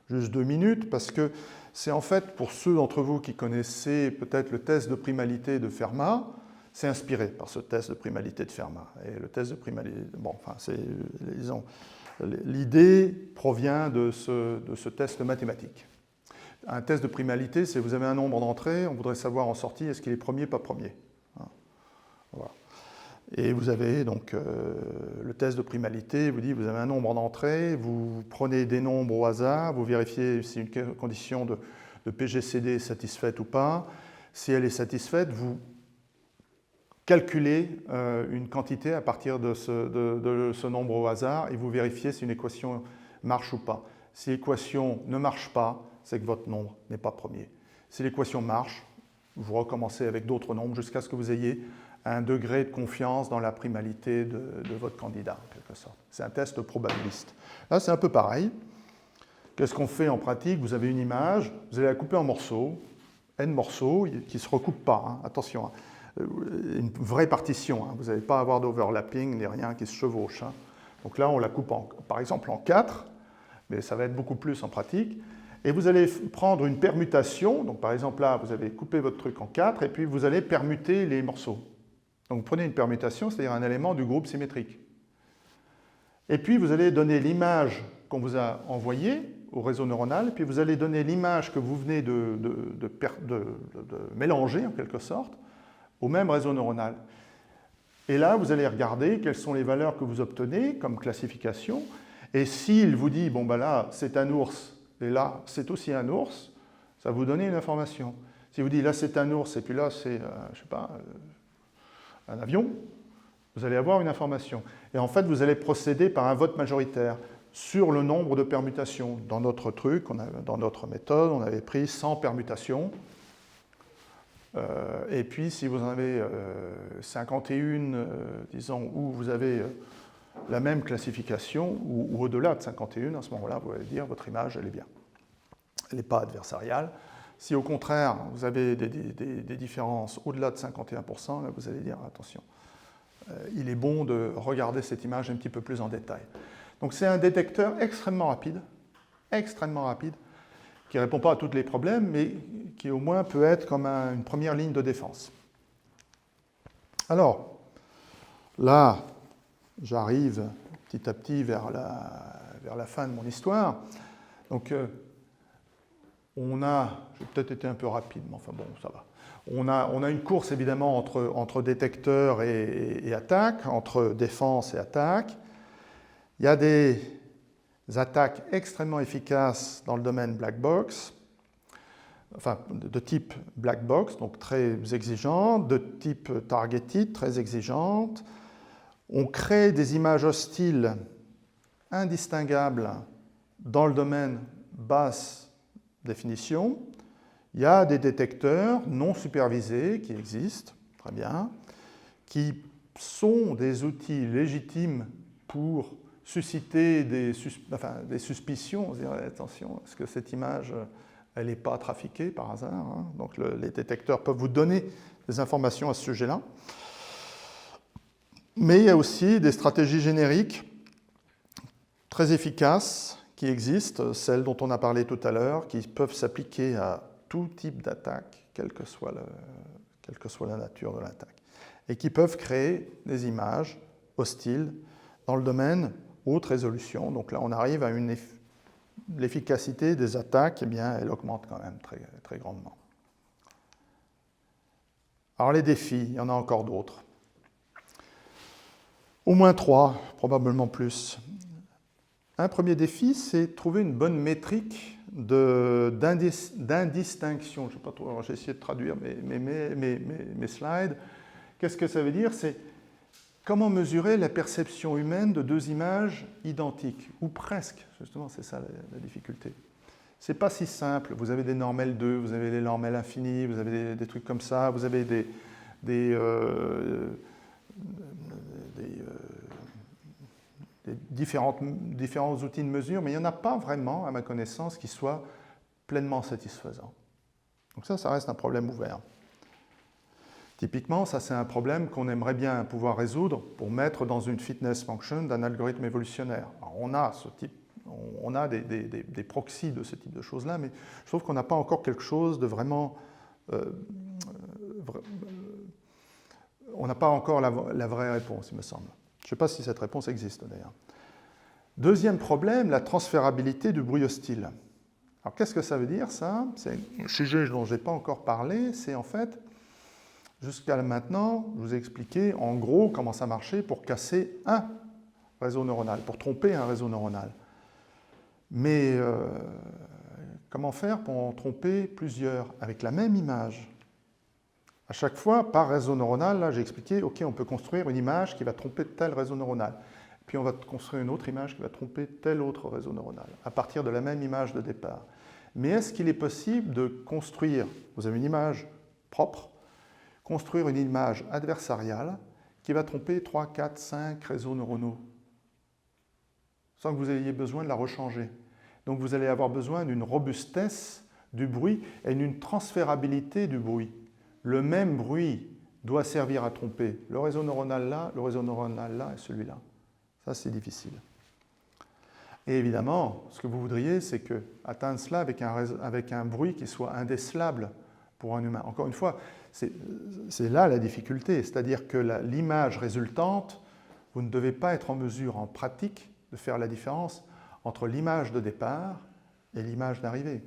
juste 2 minutes, parce que c'est en fait, pour ceux d'entre vous qui connaissez peut-être le test de primalité de Fermat, c'est inspiré par ce test de primalité de Fermat. Et le test de primalité, bon, enfin, l'idée provient de ce test mathématique. Un test de primalité, c'est vous avez un nombre d'entrées, on voudrait savoir en sortie, est-ce qu'il est premier, pas premier. Voilà. Et vous avez donc le test de primalité, vous dit vous avez un nombre d'entrées, vous prenez des nombres au hasard, vous vérifiez si une condition de PGCD est satisfaite ou pas. Si elle est satisfaite, vous calculez une quantité à partir de ce nombre au hasard et vous vérifiez si une équation marche ou pas. Si l'équation ne marche pas, c'est que votre nombre n'est pas premier. Si l'équation marche, vous recommencez avec d'autres nombres jusqu'à ce que vous ayez un degré de confiance dans la primalité de votre candidat, en quelque sorte. C'est un test probabiliste. Là, c'est un peu pareil. Qu'est-ce qu'on fait en pratique? Vous avez une image, vous allez la couper en morceaux, n morceaux, qui ne se recoupent pas, hein. Attention, hein. Une vraie partition, hein. Vous n'allez pas avoir d'overlapping ni rien qui se chevauche, hein. Donc là, on la coupe par exemple en 4, mais ça va être beaucoup plus en pratique. Et vous allez prendre une permutation, donc par exemple là, vous avez coupé votre truc en 4, et puis vous allez permuter les morceaux. Donc vous prenez une permutation, c'est-à-dire un élément du groupe symétrique. Et puis vous allez donner l'image qu'on vous a envoyée au réseau neuronal, et puis vous allez donner l'image que vous venez de mélanger, en quelque sorte, au même réseau neuronal. Et là, vous allez regarder quelles sont les valeurs que vous obtenez comme classification, et s'il vous dit, bon ben là, c'est un ours, et là, c'est aussi un ours, ça va vous donner une information. Si vous dites, là, c'est un ours, et puis là, c'est, je sais pas, un avion, vous allez avoir une information. Et en fait, vous allez procéder par un vote majoritaire sur le nombre de permutations. Dans notre truc, dans notre méthode, on avait pris 100 permutations. Et puis, si vous en avez 51, disons, où vous avez la même classification, ou au-delà de 51, à ce moment-là, vous allez dire, votre image, elle est bien. Elle n'est pas adversariale. Si au contraire, vous avez des différences au-delà de 51%, là, vous allez dire, attention, il est bon de regarder cette image un petit peu plus en détail. Donc c'est un détecteur extrêmement rapide, qui ne répond pas à tous les problèmes, mais qui au moins peut être comme une première ligne de défense. Alors, là, j'arrive petit à petit vers la fin de mon histoire. Donc, j'ai peut-être été un peu rapide, mais enfin bon, ça va. On a une course évidemment entre détecteurs et attaques, entre défense et attaque. Il y a des attaques extrêmement efficaces dans le domaine black box, enfin de type black box, donc très exigeantes, de type targeted, très exigeantes. On crée des images hostiles indistinguables dans le domaine basse définition. Il y a des détecteurs non supervisés qui existent, très bien, qui sont des outils légitimes pour susciter des suspicions. On se dit, attention, est-ce que cette image, elle n'est pas trafiquée par hasard, hein? Donc les détecteurs peuvent vous donner des informations à ce sujet-là. Mais il y a aussi des stratégies génériques très efficaces qui existent, celles dont on a parlé tout à l'heure, qui peuvent s'appliquer à tout type d'attaque, quelle que soit la nature de l'attaque, et qui peuvent créer des images hostile dans le domaine haute résolution. Donc là, on arrive à l'efficacité des attaques, eh bien, elle augmente quand même très, très grandement. Alors les défis, il y en a encore d'autres. Au moins 3, probablement plus. Un premier défi, c'est trouver une bonne métrique d'indistinction. Je ne sais pas trop, j'ai essayé de traduire mes slides. Qu'est-ce que ça veut dire? C'est comment mesurer la perception humaine de deux images identiques, ou presque, justement, c'est ça la difficulté. Ce n'est pas si simple. Vous avez des normes L2, vous avez des normes L infinies, vous avez des trucs comme ça, vous avez différents outils de mesure, mais il n'y en a pas vraiment, à ma connaissance, qui soient pleinement satisfaisants. Donc ça reste un problème ouvert. Typiquement, ça c'est un problème qu'on aimerait bien pouvoir résoudre pour mettre dans une fitness function d'un algorithme évolutionnaire. Alors, on a des proxys de ce type de choses-là, mais je trouve qu'on n'a pas encore quelque chose de vraiment... on n'a pas encore la vraie réponse, il me semble. Je ne sais pas si cette réponse existe d'ailleurs. Deuxième problème, la transférabilité du bruit hostile. Alors qu'est-ce que ça veut dire ça? C'est un sujet dont je n'ai pas encore parlé, c'est en fait, jusqu'à maintenant, je vous ai expliqué en gros comment ça marchait pour casser un réseau neuronal, pour tromper un réseau neuronal. Mais comment faire pour en tromper plusieurs avec la même image? À chaque fois, par réseau neuronal, là j'ai expliqué, ok, on peut construire une image qui va tromper tel réseau neuronal. Puis on va construire une autre image qui va tromper tel autre réseau neuronal, à partir de la même image de départ. Mais est-ce qu'il est possible de construire, vous avez une image propre, construire une image adversariale qui va tromper 3, 4, 5 réseaux neuronaux, sans que vous ayez besoin de la rechanger. Donc vous allez avoir besoin d'une robustesse du bruit et d'une transférabilité du bruit. Le même bruit doit servir à tromper le réseau neuronal là et celui-là. Ça, c'est difficile. Et évidemment, ce que vous voudriez, c'est atteindre cela avec un bruit qui soit indécelable pour un humain. Encore une fois, c'est là la difficulté, c'est-à-dire que l'image résultante, vous ne devez pas être en mesure en pratique de faire la différence entre l'image de départ et l'image d'arrivée.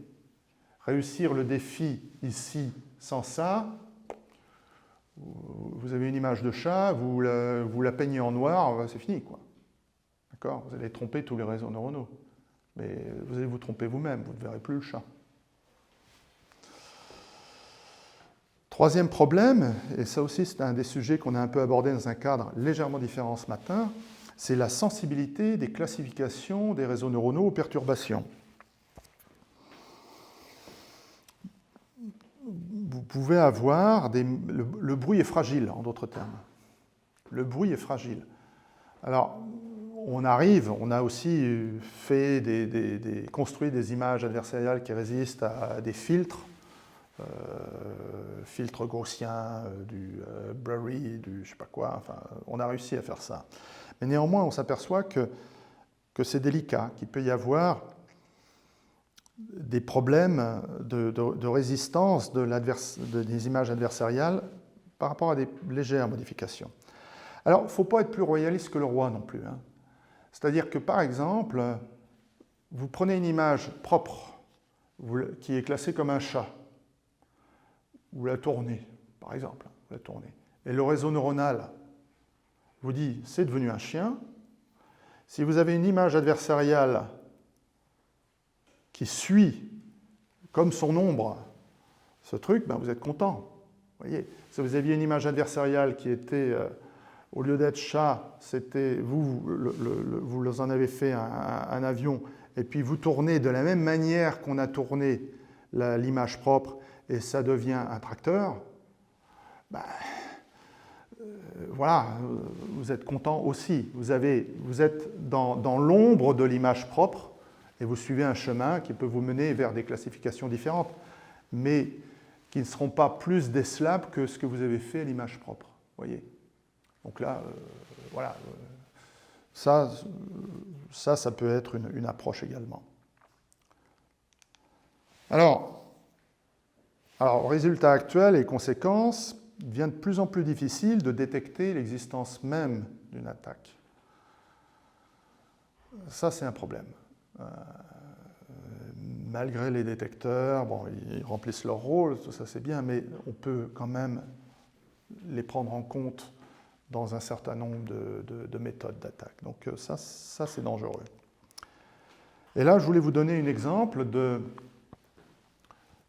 Réussir le défi ici sans ça, vous avez une image de chat, vous la peignez en noir, c'est fini, quoi. D'accord? Vous allez tromper tous les réseaux neuronaux. Mais vous allez vous tromper vous-même, vous ne verrez plus le chat. Troisième problème, et ça aussi c'est un des sujets qu'on a un peu abordé dans un cadre légèrement différent ce matin, c'est la sensibilité des classifications des réseaux neuronaux aux perturbations. Vous pouvez avoir le bruit est fragile, en d'autres termes. Le bruit est fragile. Alors, on a aussi construit des images adversariales qui résistent à des filtres, filtres gaussiens, du blurry, du je sais pas quoi, enfin, on a réussi à faire ça. Mais néanmoins, on s'aperçoit que c'est délicat, qu'il peut y avoir des problèmes de résistance des images adversariales par rapport à des légères modifications. Alors, il ne faut pas être plus royaliste que le roi non plus. Hein. C'est-à-dire que, par exemple, vous prenez une image propre qui est classée comme un chat, vous la tournez, par exemple, et le réseau neuronal vous dit c'est devenu un chien. Si vous avez une image adversariale qui suit comme son ombre ce truc, ben vous êtes content. Voyez, si vous aviez une image adversariale qui était, au lieu d'être chat, c'était vous en avez fait un avion, et puis vous tournez de la même manière qu'on a tourné l'image propre, et ça devient un tracteur, ben, voilà, vous êtes content aussi. Vous êtes dans l'ombre de l'image propre, et vous suivez un chemin qui peut vous mener vers des classifications différentes, mais qui ne seront pas plus décelables que ce que vous avez fait à l'image propre. Voyez. Donc là, voilà, ça peut être une approche également. Alors, résultat actuel et conséquences, il devient de plus en plus difficile de détecter l'existence même d'une attaque. Ça, c'est un problème. Malgré les détecteurs, bon, ils remplissent leur rôle, tout ça c'est bien, mais on peut quand même les prendre en compte dans un certain nombre de méthodes d'attaque. Donc ça c'est dangereux. Et là, je voulais vous donner un exemple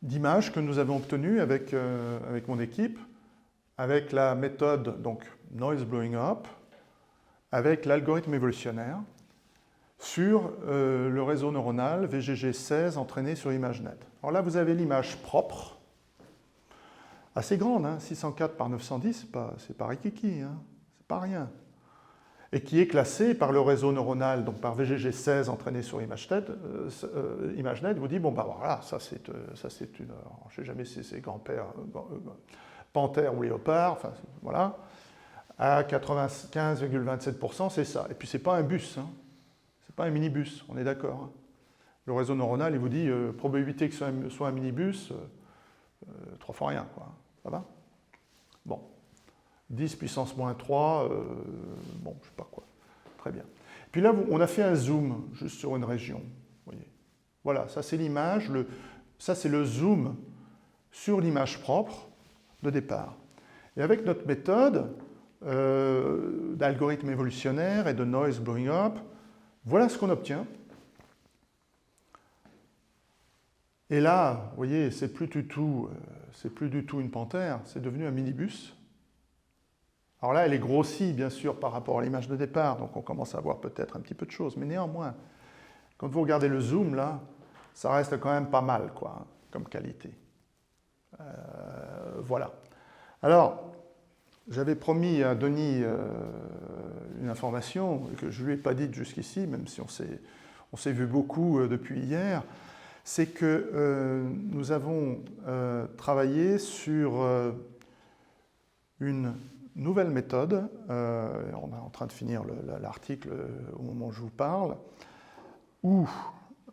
d'image que nous avons obtenue avec mon équipe, avec la méthode donc, Noise Blowing Up, avec l'algorithme évolutionnaire, sur le réseau neuronal VGG16 entraîné sur ImageNet. Alors là, vous avez l'image propre, assez grande, hein, 604 par 910, c'est pas rikiki, hein, c'est pas rien, et qui est classée par le réseau neuronal, donc par VGG16 entraîné sur ImageNet, vous dit, bon, bah voilà, ça c'est une, alors, je ne sais jamais si c'est grand-père, panthère ou léopard, enfin voilà, à 95,27%, c'est ça. Et puis c'est pas un bus, hein. C'est pas un minibus, on est d'accord. Hein. Le réseau neuronal, il vous dit probabilité que ce soit un minibus, 3 fois rien, quoi. Ça va? Bon. 10 puissance moins 3, bon, je sais pas quoi. Très bien. Puis là, on a fait un zoom juste sur une région. Vous voyez. Voilà, ça c'est l'image, ça c'est le zoom sur l'image propre de départ. Et avec notre méthode d'algorithme évolutionnaire et de noise blowing up, voilà ce qu'on obtient. Et là, vous voyez, c'est plus du tout une panthère, c'est devenu un minibus. Alors là, elle est grossie, bien sûr, par rapport à l'image de départ, donc on commence à voir peut-être un petit peu de choses. Mais néanmoins, quand vous regardez le zoom, là, ça reste quand même pas mal, quoi, comme qualité. Voilà. Alors, j'avais promis à Denis une information que je ne lui ai pas dite jusqu'ici, même si on s'est vu beaucoup depuis hier, c'est que nous avons travaillé sur une nouvelle méthode, on est en train de finir l'article au moment où je vous parle, où,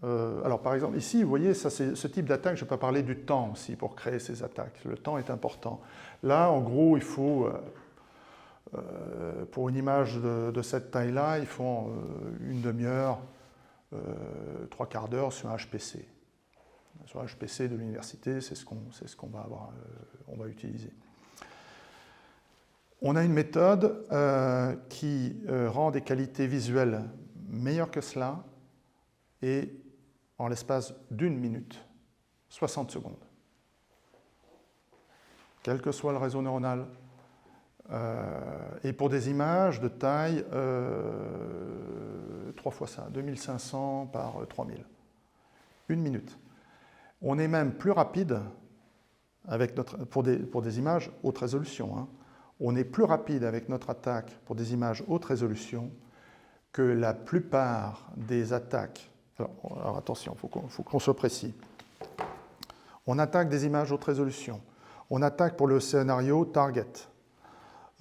alors par exemple ici, vous voyez, ça, ce type d'attaque, je peux parler du temps aussi pour créer ces attaques, le temps est important. Là, en gros, il faut, pour une image de cette taille-là, il faut une demi-heure, 3/4 d'heure sur un HPC. Sur un HPC de l'université, c'est ce qu'on va avoir, on va utiliser. On a une méthode qui rend des qualités visuelles meilleures que cela et en l'espace d'1 minute, 60 secondes. Quel que soit le réseau neuronal. Et pour des images de taille 3 fois ça, 2500 par 3000. 1 minute. On est même plus rapide avec pour des images haute résolution. Hein. On est plus rapide avec notre attaque pour des images haute résolution que la plupart des attaques. Alors attention, il faut qu'on soit précis. On attaque des images haute résolution. On attaque pour le scénario target.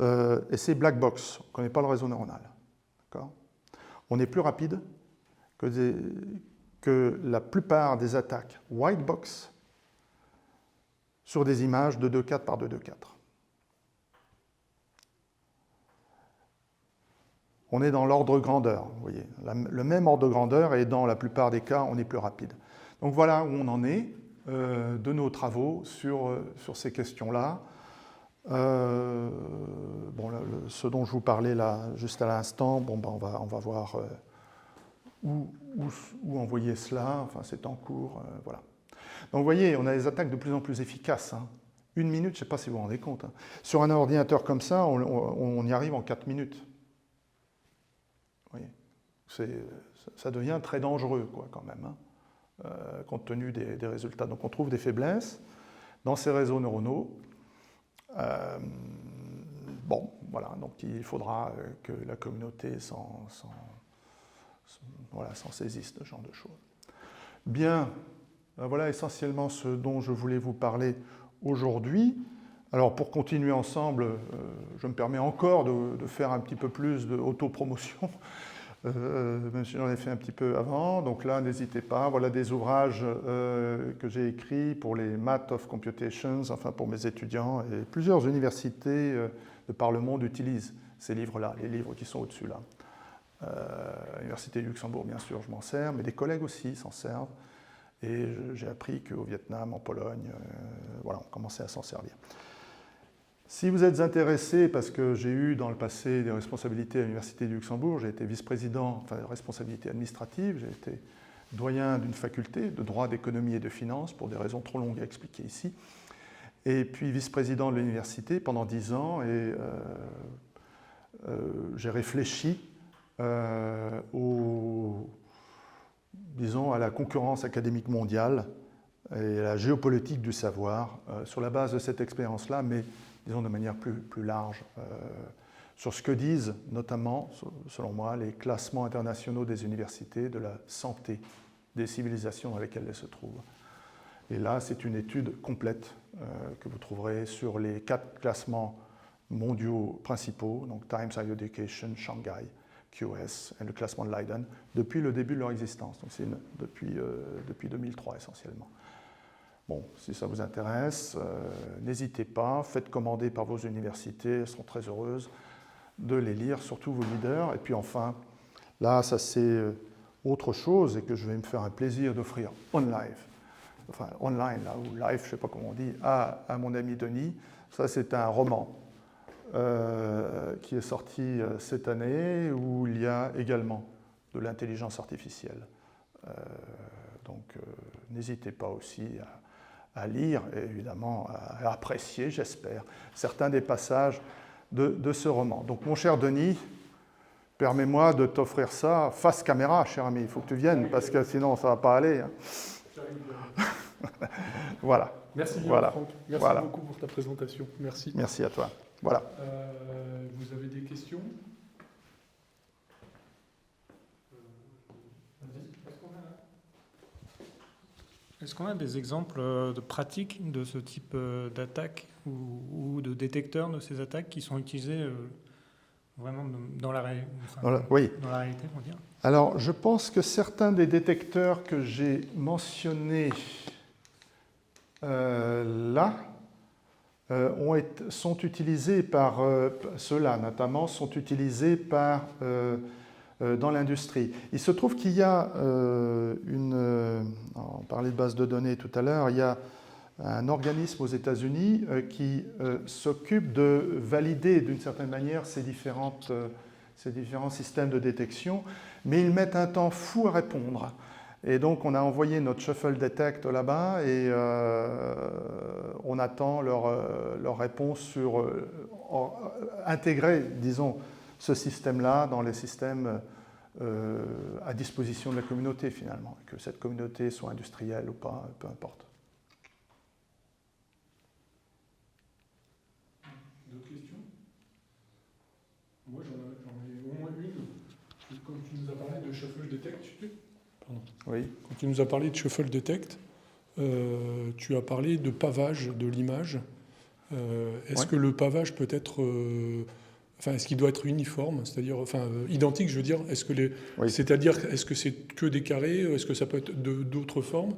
Et c'est black box, on ne connaît pas le réseau neuronal. On est plus rapide que la plupart des attaques white box sur des images de 2,4 par 2,4. On est dans l'ordre grandeur, vous voyez. Le même ordre de grandeur et dans la plupart des cas, on est plus rapide. Donc voilà où on en est de nos travaux sur ces questions-là. Bon, ce dont je vous parlais là, juste à l'instant, bon, ben, on va voir où envoyer cela, enfin c'est en cours, voilà. Donc vous voyez, on a des attaques de plus en plus efficaces. Hein. 1 minute, je ne sais pas si vous vous rendez compte. Hein. Sur un ordinateur comme ça, on y arrive en 4 minutes. Vous voyez, ça devient très dangereux, quoi, quand même, hein, compte tenu des résultats. Donc on trouve des faiblesses dans ces réseaux neuronaux. Bon, voilà, donc il faudra que la communauté s'en saisisse de ce genre de choses. Bien, voilà essentiellement ce dont je voulais vous parler aujourd'hui. Alors pour continuer ensemble, je me permets encore de faire un petit peu plus d'autopromotion. même si j'en ai fait un petit peu avant. Donc là, n'hésitez pas. Voilà des ouvrages que j'ai écrits pour les Math of Computations, enfin pour mes étudiants. Et plusieurs universités de par le monde utilisent ces livres-là, les livres qui sont au-dessus là. L'Université du Luxembourg, bien sûr, je m'en sers, mais des collègues aussi s'en servent. Et j'ai appris qu'au Vietnam, en Pologne, voilà, on commençait à s'en servir. Si vous êtes intéressé, parce que j'ai eu dans le passé des responsabilités à l'Université du Luxembourg, j'ai été vice-président, enfin responsabilité administrative, j'ai été doyen d'une faculté de droit, d'économie et de finance, pour des raisons trop longues à expliquer ici, et puis vice-président de l'université pendant 10 ans, et j'ai réfléchi disons, à la concurrence académique mondiale et à la géopolitique du savoir sur la base de cette expérience-là, mais disons de manière plus large, sur ce que disent notamment, selon moi, les classements internationaux des universités de la santé des civilisations dans lesquelles elles se trouvent. Et là, c'est une étude complète que vous trouverez sur les 4 classements mondiaux principaux, donc Times Higher Education, Shanghai, QS et le classement de Leiden, depuis le début de leur existence. Donc c'est depuis 2003 essentiellement. Bon, si ça vous intéresse, n'hésitez pas, faites commander par vos universités, elles seront très heureuses de les lire, surtout vos leaders. Et puis enfin, là, ça c'est autre chose et que je vais me faire un plaisir d'offrir online, là, ou live, je ne sais pas comment on dit, à mon ami Denis. Ça, c'est un roman qui est sorti cette année, où il y a également de l'intelligence artificielle. Donc, n'hésitez pas aussi à lire et évidemment à apprécier, j'espère, certains des passages de ce roman. Donc, mon cher Denis, permets-moi de t'offrir ça face caméra, cher ami. Il faut que tu viennes, parce que sinon, ça ne va pas aller. Hein. Voilà. Merci bien, voilà. Franck. Merci voilà. beaucoup pour ta présentation. Merci. Merci à toi. Voilà. Vous avez des questions? Est-ce qu'on a des exemples de pratiques de ce type d'attaque ou de détecteurs de ces attaques qui sont utilisés vraiment dans la réalité, oui. dans la réalité, on va dire? Alors, je pense que certains des détecteurs que j'ai mentionnés là sont utilisés par ceux-là, notamment, sont utilisés par dans l'industrie. Il se trouve qu'il y a on parlait de base de données tout à l'heure, il y a un organisme aux États-Unis qui s'occupe de valider d'une certaine manière ces différents systèmes de détection, mais ils mettent un temps fou à répondre. Et donc on a envoyé notre Shuffle Detect là-bas et on attend leur réponse sur intégrer, disons, ce système-là dans les systèmes à disposition de la communauté finalement, que cette communauté soit industrielle ou pas, peu importe. D'autres questions? Moi j'en ai au moins une. Comme tu nous as parlé de Shuffle Detect, Oui. Quand tu nous as parlé de Shuffle Detect, tu as parlé de pavage de l'image. Est-ce que le pavage peut être... est-ce qu'il doit être uniforme, c'est-à-dire identique, je veux dire. C'est-à-dire, est-ce que c'est que des carrés, est-ce que ça peut être d'autres formes?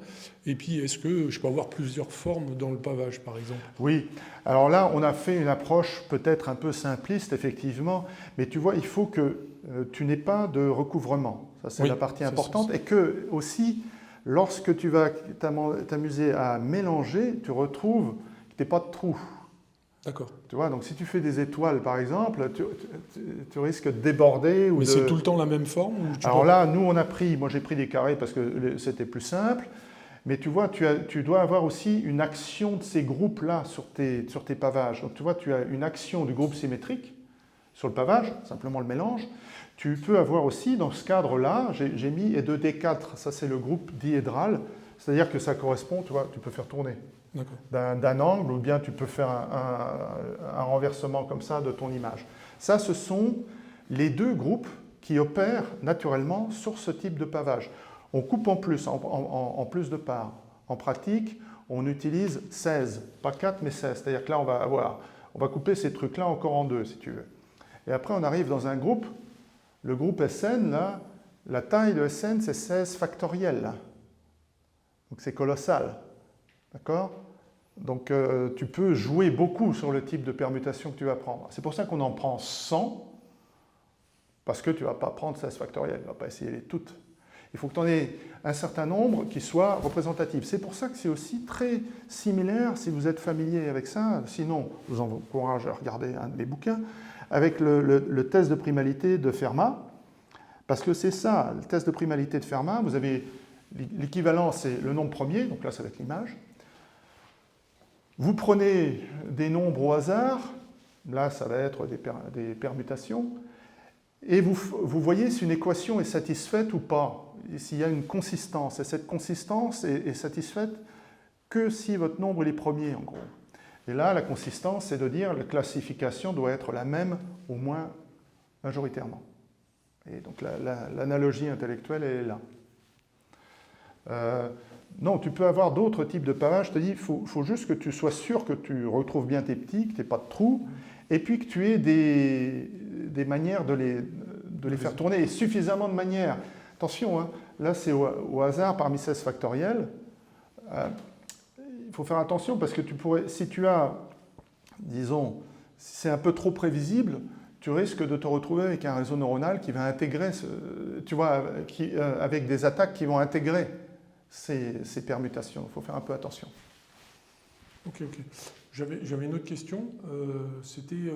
Et puis, est-ce que je peux avoir plusieurs formes dans le pavage, par exemple? Oui. Alors là, on a fait une approche peut-être un peu simpliste, effectivement, mais tu vois, il faut que tu n'aies pas de recouvrement. Ça, c'est la partie importante. Et que aussi, lorsque tu vas t'amuser à mélanger, tu retrouves que tu n'as pas de trou. D'accord. Tu vois, donc si tu fais des étoiles, par exemple, tu risques de déborder. Mais c'est tout le temps la même forme? Alors là, nous, moi j'ai pris des carrés parce que c'était plus simple. Mais tu vois, tu dois avoir aussi une action de ces groupes-là sur tes pavages. Donc tu vois, tu as une action du groupe symétrique sur le pavage, simplement le mélange. Tu peux avoir aussi, dans ce cadre-là, j'ai mis E2D4, ça c'est le groupe diédral, c'est-à-dire que ça correspond, tu vois, tu peux faire tourner d'un angle, ou bien tu peux faire un renversement comme ça de ton image. Ça, ce sont les deux groupes qui opèrent naturellement sur ce type de pavage. On coupe en plus de parts. En pratique, on utilise 16, pas 4 mais 16. C'est-à-dire que là, on va couper ces trucs-là encore en deux, si tu veux. Et après, on arrive dans un groupe Le groupe SN, là, la taille de SN, c'est 16 factoriel. Là. Donc c'est colossal. D'accord? Donc tu peux jouer beaucoup sur le type de permutation que tu vas prendre. C'est pour ça qu'on en prend 100, parce que tu ne vas pas prendre 16 factoriel, tu ne vas pas essayer les toutes. Il faut que tu en aies un certain nombre qui soit représentatif. C'est pour ça que c'est aussi très similaire, si vous êtes familier avec ça, sinon je vous encourage à regarder un de mes bouquins, avec le test de primalité de Fermat, parce que c'est ça, le test de primalité de Fermat, vous avez l'équivalent, c'est le nombre premier, donc là ça va être l'image. Vous prenez des nombres au hasard, là ça va être des permutations, et vous voyez si une équation est satisfaite ou pas, s'il y a une consistance. Et cette consistance est satisfaite que si votre nombre est premier, en gros. Et là, la consistance, c'est de dire que la classification doit être la même, au moins majoritairement. Et donc l'analogie intellectuelle, elle est là. Non, tu peux avoir d'autres types de pavages. Je te dis, il faut juste que tu sois sûr que tu retrouves bien tes petits, que tu n'aies pas de trous, et puis que tu aies des manières de les faire tourner, et suffisamment de manières. Attention, hein, là c'est au hasard parmi 16 factoriels. Il faut faire attention parce que si tu as, disons, si c'est un peu trop prévisible, tu risques de te retrouver avec un réseau neuronal qui va intégrer, tu vois, avec des attaques qui vont intégrer ces permutations. Il faut faire un peu attention. Ok. J'avais une autre question. C'était,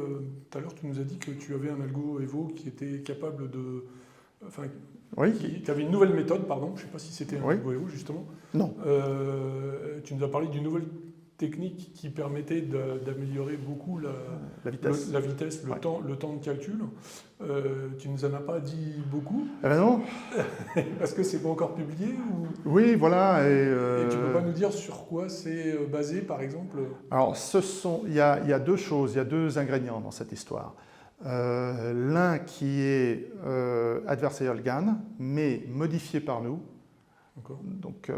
tout à l'heure, tu nous as dit que tu avais un algo Evo qui était capable de... Enfin, oui. Tu avais une nouvelle méthode, pardon, je ne sais pas si c'était un algo Evo, justement. Non. Tu nous as parlé d'une nouvelle technique qui permettait d'améliorer beaucoup la vitesse, le temps de calcul. Tu ne nous en as pas dit beaucoup. Eh ben non. Parce que c'est pas encore publié ou... Oui, voilà. Et tu ne peux pas nous dire sur quoi c'est basé, par exemple? Alors, il y a deux choses, il y a deux ingrédients dans cette histoire. L'un qui est adversarial GAN, mais modifié par nous. Donc,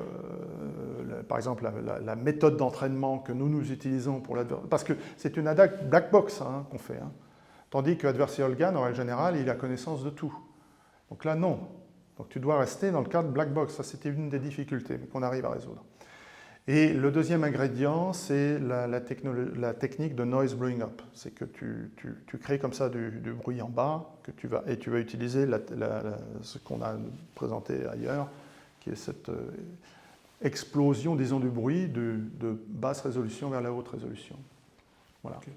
par exemple, la méthode d'entraînement que nous utilisons pour l'adversarial, parce que c'est une attaque black box qu'on fait, hein. Tandis que adversarial GAN, en règle générale, il a connaissance de tout. Donc là, non. Donc tu dois rester dans le cadre black box. Ça, c'était une des difficultés qu'on arrive à résoudre. Et le deuxième ingrédient, c'est la technique de noise blowing up. C'est que tu crées comme ça du bruit en bas, et tu vas utiliser ce qu'on a présenté ailleurs, qui est cette explosion, disons, du bruit de basse résolution vers la haute résolution. Voilà. Okay.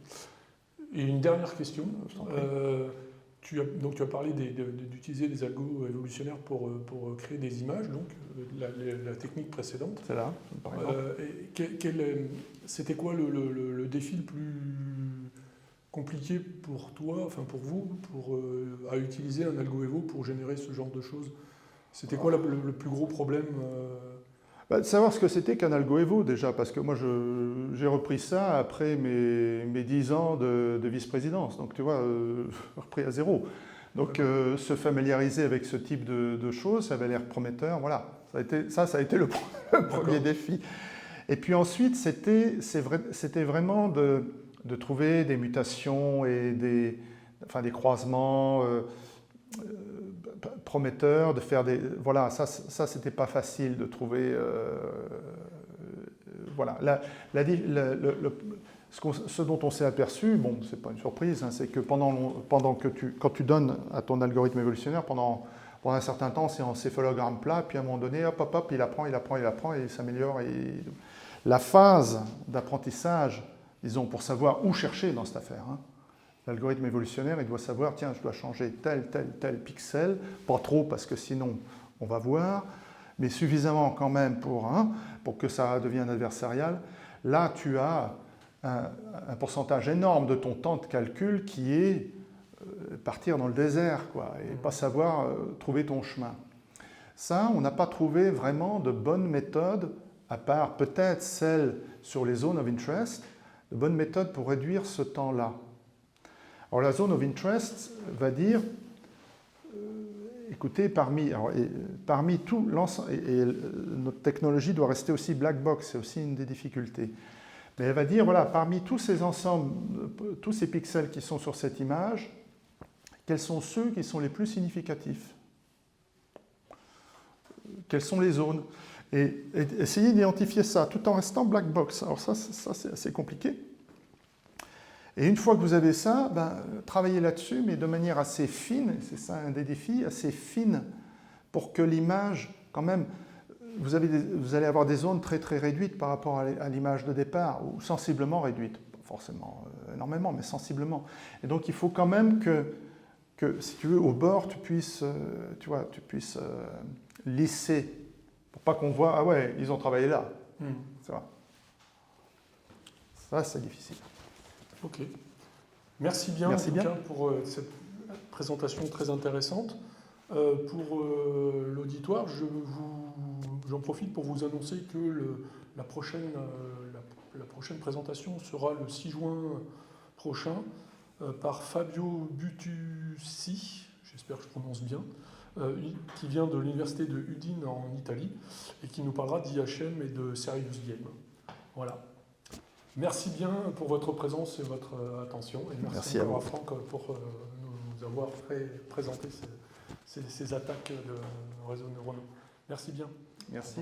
Et une dernière question. Tu as parlé d'utiliser des algos évolutionnaires pour créer des images, donc la technique précédente. C'est là, par exemple. C'était quoi le défi le plus compliqué pour toi, enfin pour vous, à utiliser un algo Evo pour générer ce genre de choses? C'était quoi le plus gros problème de savoir ce que c'était qu'un algo Evo déjà, parce que moi j'ai repris ça après mes 10 ans de vice-présidence, donc tu vois, repris à zéro. Donc se familiariser avec ce type de choses, ça avait l'air prometteur, voilà. Ça a été le premier défi. Et puis ensuite, c'était vraiment de trouver des mutations et des croisements prometteurs, de faire des... Voilà, ça c'était pas facile de trouver... voilà. Ce dont on s'est aperçu, bon, c'est pas une surprise, hein, c'est que quand tu donnes à ton algorithme évolutionnaire, pendant un certain temps, c'est en céphalogramme plat, puis à un moment donné, hop, il apprend, et il s'améliore. La phase d'apprentissage, disons, pour savoir où chercher dans cette affaire, hein, l'algorithme évolutionnaire, il doit savoir, tiens, je dois changer tel pixel, pas trop parce que sinon on va voir, mais suffisamment quand même pour que ça devienne adversarial. Là, tu as un pourcentage énorme de ton temps de calcul qui est partir dans le désert, quoi, et pas savoir trouver ton chemin. Ça, on n'a pas trouvé vraiment de bonnes méthodes, à part peut-être celle sur les zones of interest, de bonnes méthodes pour réduire ce temps-là. Alors la zone of interest va dire, écoutez, parmi tout l'ensemble, et notre technologie doit rester aussi black box, c'est aussi une des difficultés. Mais elle va dire, voilà, parmi tous ces ensembles, tous ces pixels qui sont sur cette image, quels sont ceux qui sont les plus significatifs? Quelles sont les zones? Et essayer d'identifier ça tout en restant black box. Alors ça c'est assez compliqué. Et une fois que vous avez ça, travaillez là-dessus, mais de manière assez fine, c'est ça un des défis, assez fine, pour que l'image, quand même, vous allez avoir des zones très très réduites par rapport à l'image de départ, ou sensiblement réduites, pas forcément énormément, mais sensiblement. Et donc il faut quand même que si tu veux, au bord, tu puisses lisser, pour pas qu'on voit, ah ouais, ils ont travaillé là. C'est vrai. Ça, c'est difficile. Ok. Merci bien, Merci bien. cas, pour cette présentation très intéressante. Pour l'auditoire, j'en profite pour vous annoncer que la prochaine présentation sera le 6 juin prochain par Fabio Butussi, j'espère que je prononce bien, qui vient de l'université de Udine en Italie et qui nous parlera d'IHM et de Serious Game. Voilà. Merci bien pour votre présence et votre attention. Et merci encore à Franck pour nous avoir présenté ces attaques de réseaux neuronaux. Merci bien. Merci.